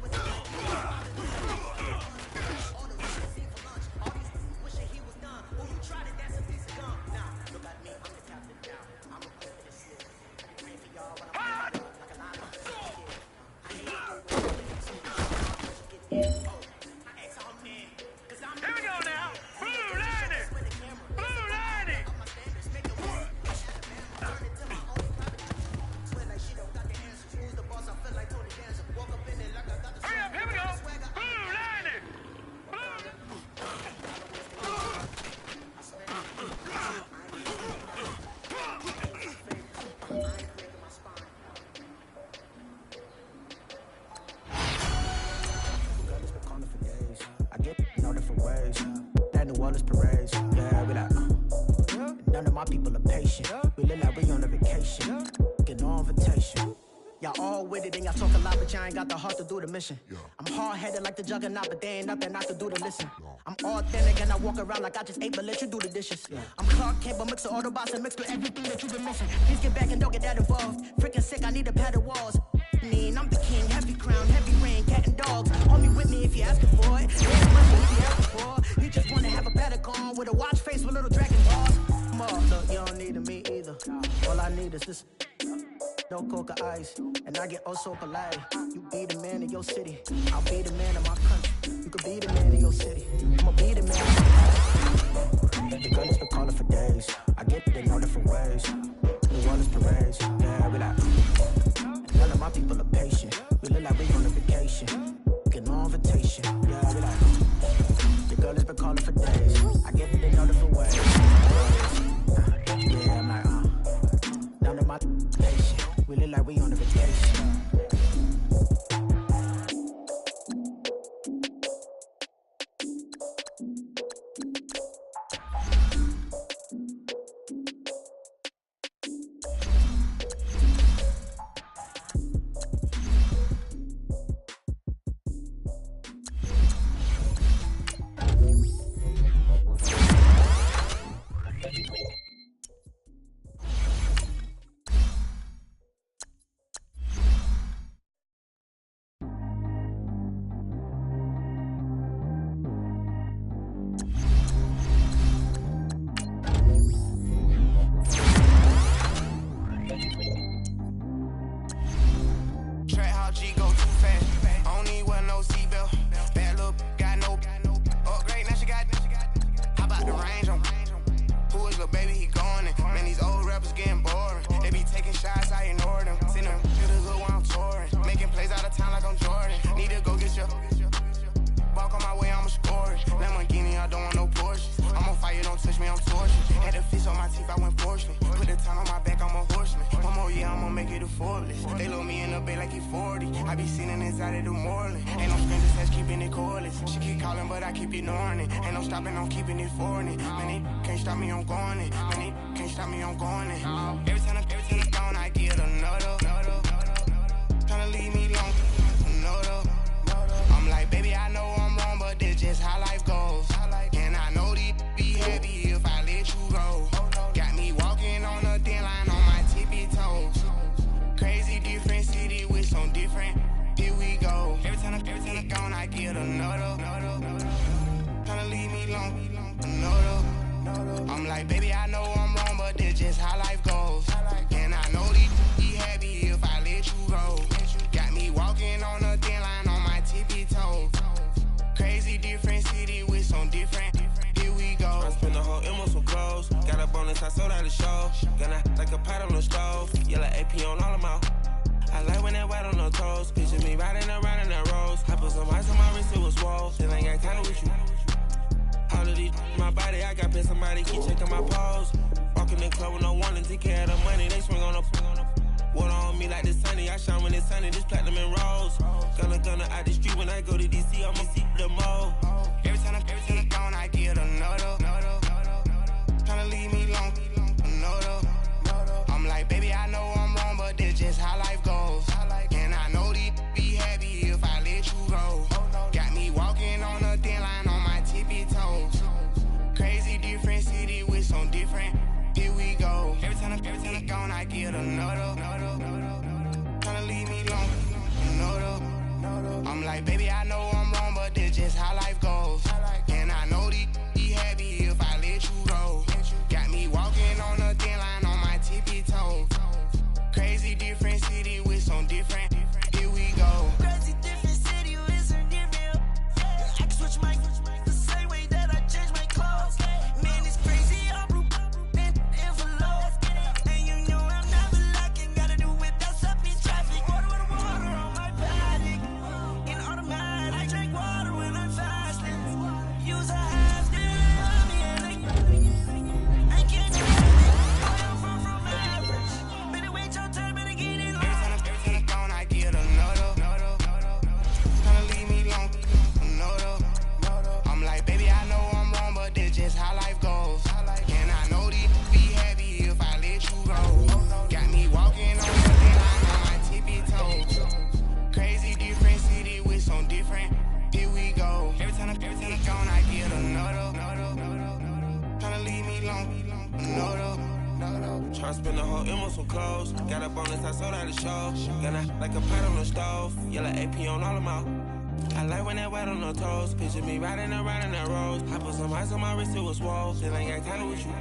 all the shit seen for lunch. All these wishing he was done. Oh, you tried it, that's a piece of gum. Now, look at me, I'm the captain now. I'm a player this year. I can pray for y'all when I'm like a line of I hate Here we go now! Blue 90! Blue 90! Hurry up, here we go! Blue 90! I get no different ways. That New Orleans parades. Yeah, we like. None of my people are patient. We look like we on a vacation. Get no invitation. Y'all all with it and y'all talk a lot, but y'all ain't got the heart to do the mission. I'm hard-headed like the juggernaut, but there ain't nothing I can do to listen. I'm authentic and I walk around like I just ate, but let you do the dishes. I'm Clark Kent, but mix of Autobots and mixed with everything that you've been missing. Please get back and don't get that involved. Freaking sick, I need to pad the walls. I'm the king, heavy crown, heavy rain, cat and dogs. Homie with me if you're asking for it. There's money if you're asking for. You just wanna have a paddock on with a watch face with little dragon balls. Look, you don't need me either. All I need is this. No coca ice, and I get oh so polite. You be the man in your city, I'll be the man in my country. You could be the man in your city, I'ma be the man. The girl has been calling for days. I get it in all different ways. New Orleans parades, yeah, we like. None of my people are patient. We look like we on a vacation. Get no invitation, yeah, we like. The girl has been calling for days. I get it in all different ways. Yeah, I'm like, none of my patient. We look like we on a vacation. Forbes. They load me in the bay like he 40. I be seen inside of the Moreland. Ain't no stranger sense keeping it cordless. She keep calling, but I keep ignoring it. Ain't no stopping, I'm keeping it foreign it. Man, they can't stop me, I'm going it. Man, they can't stop me, I'm going it. Every time I'm gone, I get another. Tryna leave me long, another. I'm like, baby, I know I'm wrong, but this just how life goes. And I know these be happy if I let you go. Got me walking on a thin line on my tippy toes. Crazy different city with some different. Here we go. Every time I'm gone, I get another. Tryna leave me long, another. I'm like, baby, I know I'm wrong, but this just how life goes. And I know these be happy if I let you go. Got me walking on a thin line on my tippy toes. Crazy different city with some different. Here we go. I spent the whole M on some clothes. Got a bonus, I sold out the show. Gonna like a pot on the stove. Yellow AP on all of my. I like when that white on the toes. Picture me riding around in that rose. I put some ice on my wrist, it was swole. Still ain't got time with you. All of these my body, I got pissed. Somebody keep checking my pose. Walking in the club with no warning, take care of the money. They swing on the water on me like the sunny. I shine when it's sunny, this platinum and rose. Gonna out the street when I go to DC, I'ma see the mall. Every time I'm gone, I get another. Tryna leave me long, another. I'm like, baby, I know I'm wrong, but this just how life goes. And I know these be happy if I let you go. Got me walking on a thin line on my tippy toes. Crazy different city with some different. Here we go. Every time I'm gone, I get another. Tryna leave me long, another. I'm like, baby, I know I'm wrong, but this just how life goes. And I know these be happy if I let you go. Got me walking on a thin line on my tippy toes. Crazy different city with some different. Here we go. Crazy different city with some different. I can switch my the same way that I change my clothes. Man, it's crazy. I'm envelope. And you know I'm never lacking. Gotta do without stopping traffic. Water on my body. In automatic. I drink water when I'm fasting. Use a half I can't do it. I'm from average. Better wait your turn, better get in line. Every time I'm gone, I get another. Tryna leave me long, another. I'm like, baby, I know I'm wrong, but this just how life goes. And I know these be happy if I let you go. Got me walking on the thin line on my tippy toes. Crazy different city with some different. Here we go. Every time I'm gone, I get another. Tryna leave me long, another. Tryna spend the whole M on some clothes. Got a bonus, I sold out the show. Gonna like a pot on the stove. Yellow AP on all of my. I like when that white on the toes. Picture me riding around in that rose. I put some ice on my wrist, it was swole. Still ain't got time with you.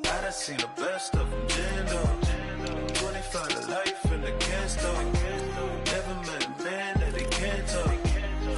I done seen the best of them, Jando. 25 to life in the can't stop. Never met a man that they can't talk.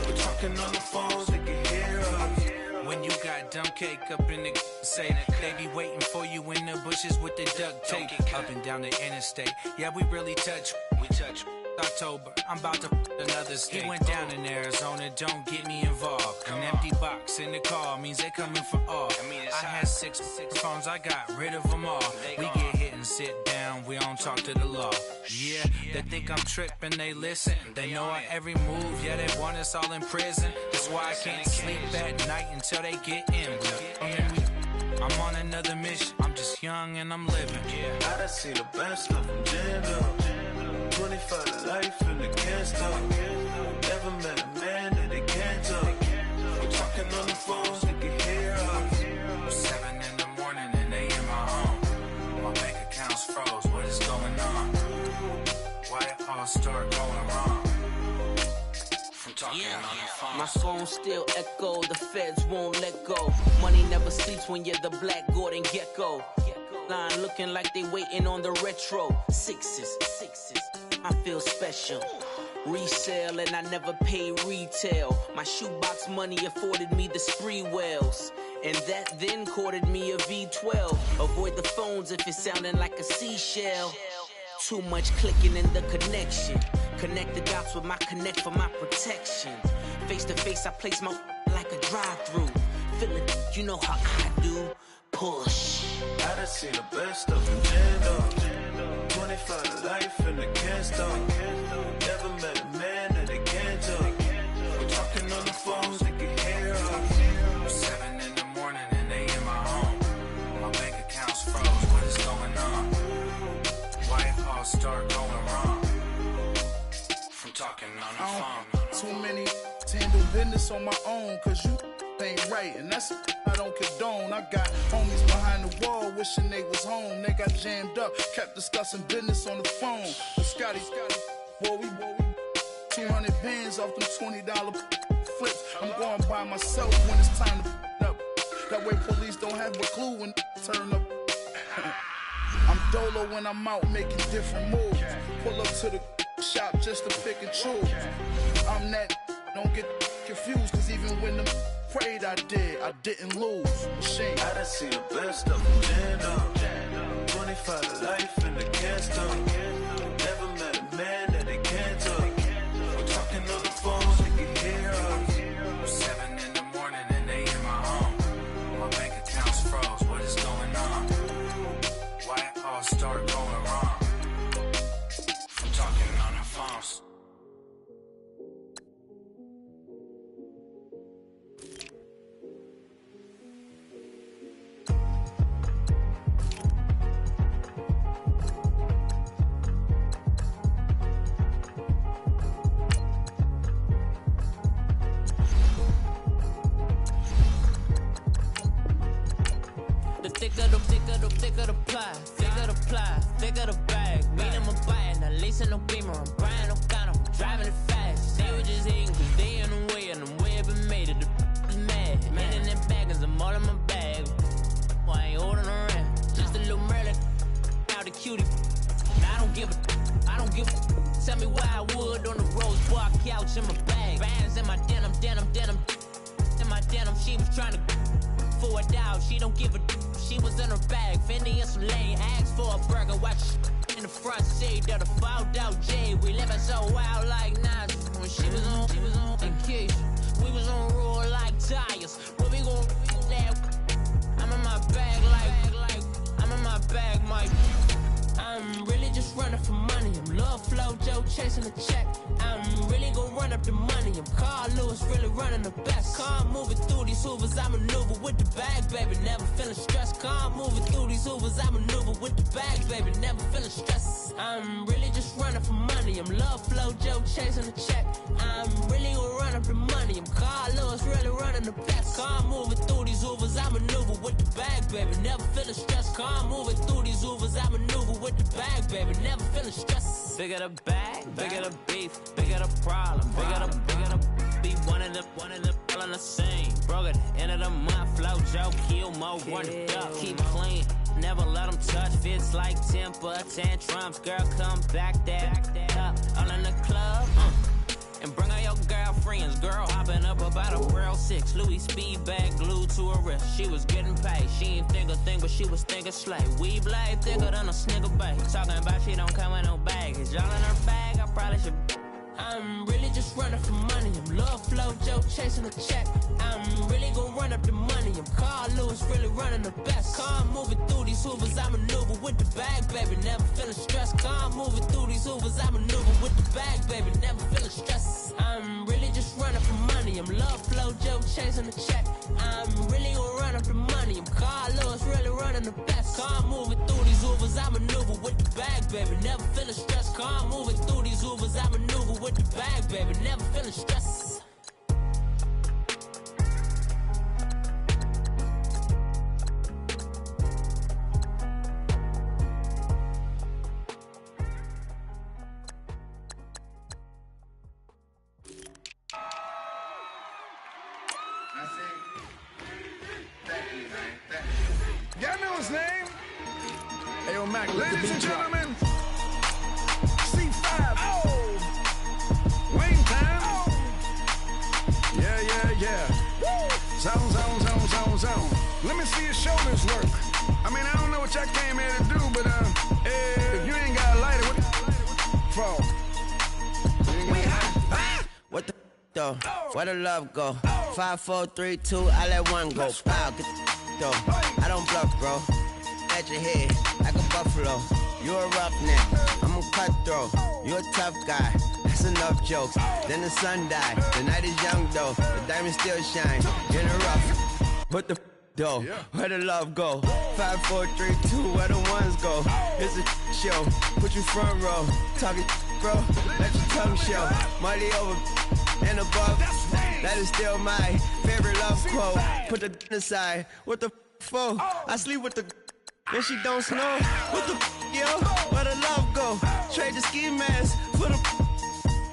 We're talking on the phones, they can hear us. When you got dumb cake up in the say that they be waiting for you in the bushes with the duct tape up and down the interstate. Yeah, we really touch. We touch. October, I'm about to another state. He went down in Arizona, don't get me involved. An empty box in the car means they coming for all. I had six phones, I got rid of them all. We get hit and sit down, we don't talk to the law. Yeah, they think I'm tripping, they listen. They know our every move, yeah, they want us all in prison. That's why I can't sleep at night until they get in. I'm on another mission, I'm just young and I'm living. I done seen the best of them, Jando. 25 to life in the can't stop. Never met a man that they can't talk. We're talking on the phones, they can hear us. 7 in the morning and they in my home. My bank account's froze, what is going on? Why it all start going wrong? From talking on the phone. My phone still echo, the feds won't let go. Money never sleeps when you're the black Gordon Gecko. Line looking like they waiting on the retro. Sixes, I feel special. Resale and I never paid retail. My shoebox money afforded me the spree wells. And that then courted me a V12. Avoid the phones if it's sounding like a seashell. Too much clicking in the connection. Connect the dots with my connect for my protection. Face to face, I place my like a drive-through. Feel it, you know how I do. Push. I done seen the best of them, jammed up. 25 to life in the can't stop. Never met a man that they can't talk. We're talking on the phones, they can hear us. 7 in the morning and they in my home. My bank account's froze, what is going on? Why it all start going wrong? From talking on the phone. Too many to handle business on my own, cause you ain't right, and that's I don't condone. I got homies behind the wall wishing they was home. They got jammed up, kept discussing business on the phone. But Scotty, boy, we 200 bands off them $20 flips. I'm going by myself when it's time to up. That way police don't have a clue when turn up. I'm dolo when I'm out making different moves. Pull up to the shop just to pick and choose. I'm that, don't get confused, cause even when them prayed I didn't lose. Shame. I done seen the best of them, jammed up. 25 to life in the can't stop. Never met a man that they can't talk. We're talking on the phones, they can hear us. 7 in the morning and they in my home. My bank account's froze, what is going on? Why it all start going wrong? From talking on the phones. Thicker the ply, thicker the bag. Mean I'm a buyer, not leasing no beamer. I'm buying no gun, I'm driving it fast. They were just hating cause they in the way, and the way I've been made it, the is mad. Man in that bag, cause I'm all in my bag. Well, I ain't holding around, just a little Merlin, out the cutie. I don't give a, tell me why I would on the rose bar couch in my bag. Bands in my denim, in my denim, she was trying to for a doubt, she don't give a. She was in her bag, Fendi and some lane, asked for a burger, watch in the front seat of the fouled out J. We living so wild like Nas. When she was on vacation, we was on roll like tires. Where we gon' that? I'm in my bag like I'm in my bag, Mike. I'm really just running for money. I'm Love Flow Joe chasing the check. I'm really gon' run up the money. I'm Carl Lewis, really running the best. Car moving through these Hoovers, I maneuver with the bag, baby. Never feeling stressed. Car moving through these Hoovers, I maneuver with the bag, baby. Never feeling stressed. I'm really just running for money. I'm Love Flow Joe chasing the check. I'm really gon' run up the money. I'm Carl Lewis, really running the best. Car moving through these Hoovers, I maneuver with the bag, baby. Never feeling stressed. Car moving through these Hoovers, I maneuver with the bag, baby. Never feeling stressed. Bigger the bag, bigger the beef, bigger the problem, bigger the be one of the all on the same. Broke at the end of the month, Flow Joe, kill mo, run it up, keep clean. Never let them touch, fits like temper tantrums. Girl, come back that up, all in the club, and bring all your girlfriends. Girl, hopping up about a World 6 Louis speed bag glued to her wrist. She was getting paid, she ain't think a thing, but she was thinking slay. We blade thicker than a snigger bag. Talking about she don't come with no baggage. All in her bag, I probably should. I'm really just running for money. I'm Love Flow Joe chasing a check. I'm really gon' run up the money. I'm Carl Lewis, really running the best. Car moving through these Hoovers, I maneuver with the bag, baby. Never feeling stressed. Car moving through these Hoovers, I maneuver with the bag, baby. Never feeling stressed. I'm really just running for money. I'm Love Flow Joe chasing a check. I'm really gon' run up the money. I'm Carl Lewis, really running the best. Car moving through these Hoovers, I maneuver with the bag, baby. Never feeling stressed. Car moving through these Hoovers, I maneuver with the bag, baby. Never feeling stressed. Y'all know his name? Ayo, Mac, ladies and gentlemen, C5. Oh! what y'all came here to do, but if you ain't got a lighter, what the for? What the though? Where the love go? 5, 4, 3, 2, I let one go. Wow, get the though. I don't bluff, bro. At your head, like a buffalo. You a roughneck, I'm a cutthroat. You a tough guy, that's enough jokes. Then the sun died, the night is young though. The diamonds still shine, in the rough. What the though? Where the love go? 5, 4, 3, 2, where the ones go? It's a show, put you front row. Talking bro, let your tongue show. Money over and above, that is still my favorite love quote. Put the aside, what the for? I sleep with the and she don't snow. What the yo? Where the love go? Trade the ski mask for the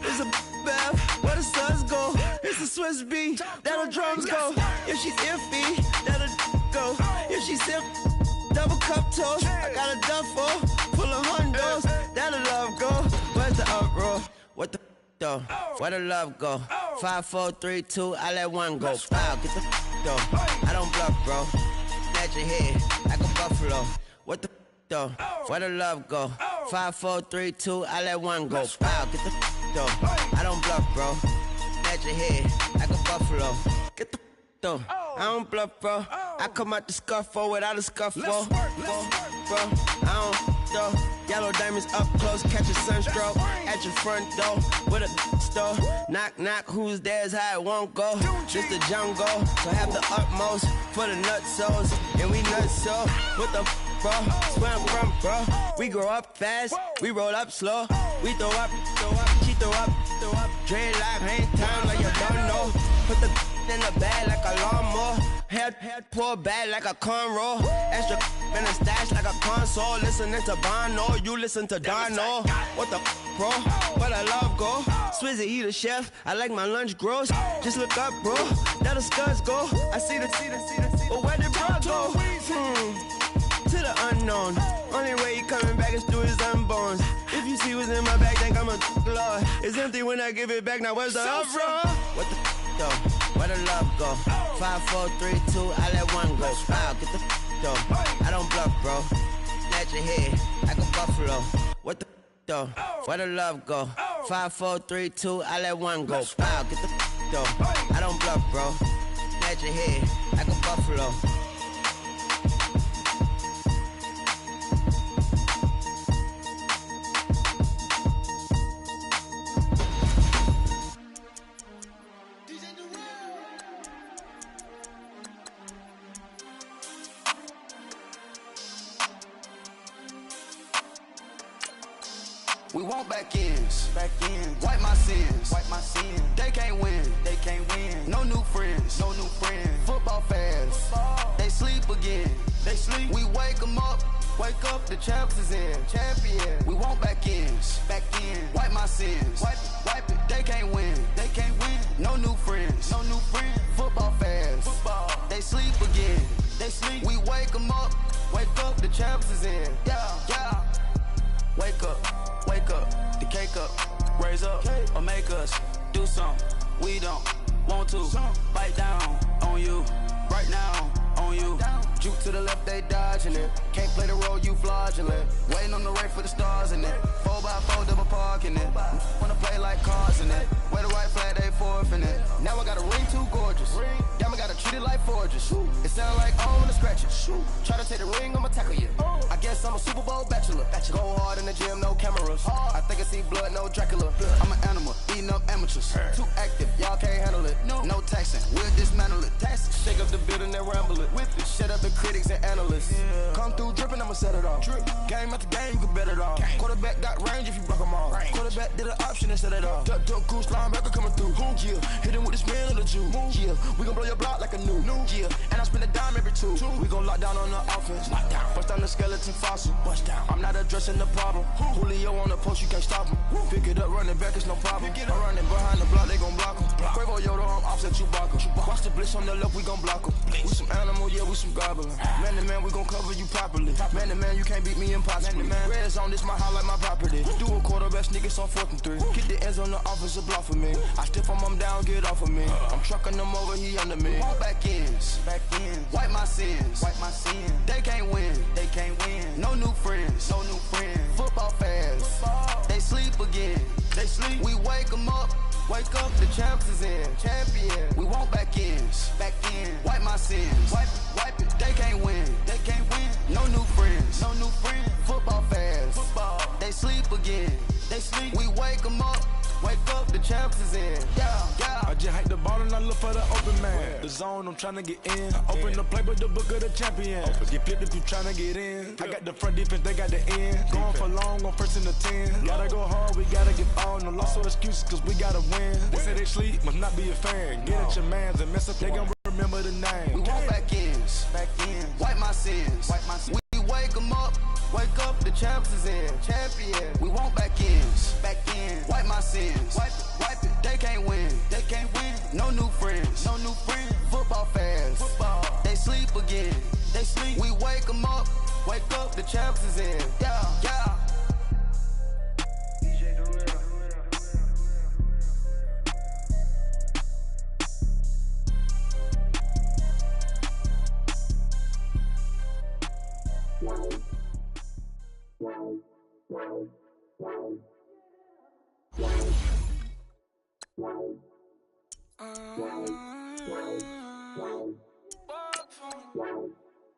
it's a bath. Where the suns go? It's a Swiss beat. That'll drums go. If she's iffy, that'll go. If she's sip, double cup toast. I got a duffel full of hundos. That'll love go. Where's the uproar? What the though? Where the love go? 5, 4, 3, 2, I let one go. Wow, get the though. I don't bluff, bro. At your head, like a buffalo. What the though? Where the love go? 5, 4, 3, 2, I let one go. Wow, get the though. I don't bluff, bro. At your head, like a buffalo. Get the though. I don't bluff, bro. I come out the scuffle without a scuffle. Bro, I don't though. Yellow diamonds up close, catch a sunstroke at your front door with a store. Knock, knock, who's there's how it won't go. Just the jungle, so have the utmost for the nutsos. And we nutso, what the bro? Where I'm from, bro. We grow up fast, we roll up slow. We throw up, she throw up. Dreadlock, ain't time like you don't know. Put the in the bag like a lawnmower. Head pull back like a cornrow. Extra in a stash like a console. Listening to Bono, you listen to Dono. What the bro? Where the love go? Swizzy, he the chef. I like my lunch gross. Just look up, bro. That the scuds go. I see the. But where did bro go? To the unknown. Only way he coming back is through his unborns. If you see what's in my bag, think I'm a lord. It's empty when I give it back. Now where's the uproar? What the though? Where the love go? 5, 4, 3, 2, I let one go. Wow, get the though. I don't bluff, bro. At your head, like a buffalo. What the though? Where the love go? 5, 4, 3, 2, I let one go. Wow, get the though. I don't bluff, bro. At your head, like a buffalo. We want back ends, wipe my sins, They can't win, No new friends, Football fans, they sleep again, We wake them up, the champs is in, We want back ends, wipe my sins, wipe it. They can't win, No new friends, Football fans, they sleep again, We wake them up, the champs is in, yeah. Wake up, the cake up, raise up, or make us do something we don't want to. Bite down on you, right now on you. Juke to the left, they dodging it. Can't play the role, you fraudulent. Waiting on the race for the stars in it. 4x4 double parking it. Wanna play like cars in it. Wear the white flag, they forfeiting it. Now I got a ring too gorgeous. Damn, I gotta treat it like forges. It sound like on the scratches. Try to take the ring, I'ma tackle you. I guess I'm a Super Bowl bachelor. Go hard in the gym, no cameras. I think I see blood, no Dracula. I'm an animal, eating up amateurs. Too active, y'all can't handle it. No taxing, we'll dismantle it. Shake up the building and ramble it. With it, shut up the critics and analysts. Come through dripping, I'ma set it off. Game after game, you can bet it off. Quarterback got range if you block them off. Quarterback did an option and set it off. Duck goose linebacker coming through. Yeah, hit him with the spin of the Jew. Yeah, we gon' blow your block like a new. Yeah, and I spend a dime every two. We gon' lock down on the offense. Bust down the skeleton fossil. Bust down. I'm not addressing the problem. Julio on the post, you can't stop him. Pick it up, running back, it's no problem. I'm running behind the block, they gon' block him. Quavo Yoda, I'm offset Chewbacca. Watch the blitz on the left, we gon' block 'em. We some animal, yeah, we some gobbler. Man to man, we gon' cover you properly. Man to man, you can't beat me impossibly. Red zone, this my highlight, my property. Do a quarterback sneakers on 4th and 3. Get the ends on the offensive block for me. I stiff him, I'm down, get off of me. I'm trucking them over, he under me. Walk back ends, wipe my sins, They can't win, No new friends, Football fans, they sleep again. We wake them up. Wake up, the champs is in. Champion. We want back ends. Wipe my sins. Wipe it. They can't win. No new friends. Football fans. They sleep again. We wake them up. Wake up, the champs is in. Yeah. I just hike the ball and I look for the open man. The zone, I'm tryna get in. Open the play, but the book of the champion. Get flipped if you tryna get in. I got the front defense, they got the end. Going for long, on 1st and the 10. Gotta go hard, we gotta get all. No loss or excuses, cause we gotta win. They say they sleep, must not be a fan. Get at your mans and mess up, they gon' remember the name. We want back ends. Wipe my sins. We wake them up. Wake up, the champs is in. Champion. We want back ends. Wipe my sins. Wipe it. They can't win. No new friends. Football fans. They sleep again. We wake them up. Wake up, the champs is in. Yeah.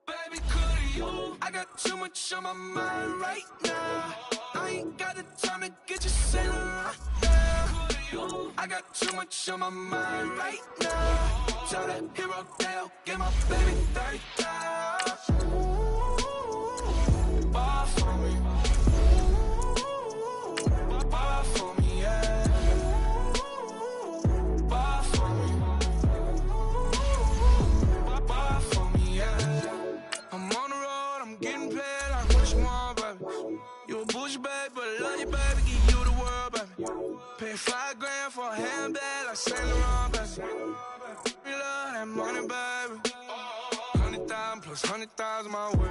Baby, could you? I got too much on my mind right now. I ain't got the time to get you sailing right now. I got too much on my mind right now. Tell that hero Dale, get my baby 30,000. Bar for me. Bar for me, yeah. Bar for me. Bar for me, yeah. I'm on the road, I'm getting paid like what you want, baby. You a bush, baby, but love you, baby, give you the world, baby. Pay $5 grand for a handbag like Saint Laurent, baby. We love that money, baby. 100,000 plus 100,000 my way.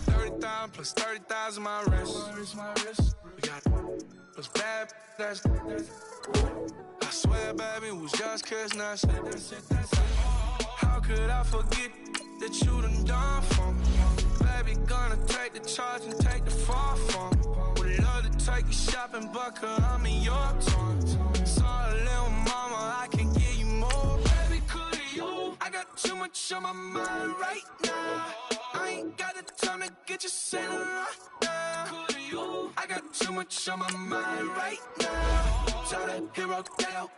30,000 plus 30,000 my wrist. We got those bad, that's I swear, baby, it was just kiss, that's it. How could I forget that you done for me? Baby, gonna take the charge and take the fall from me. Would love to take you shopping, but I'm in your toys. Sorry, little mama, I can give you more. Baby, could you? I got too much on my mind right now. I ain't got the time to get you sailing right now. Could you? I got too much on my mind right now. Tell that hero Dale,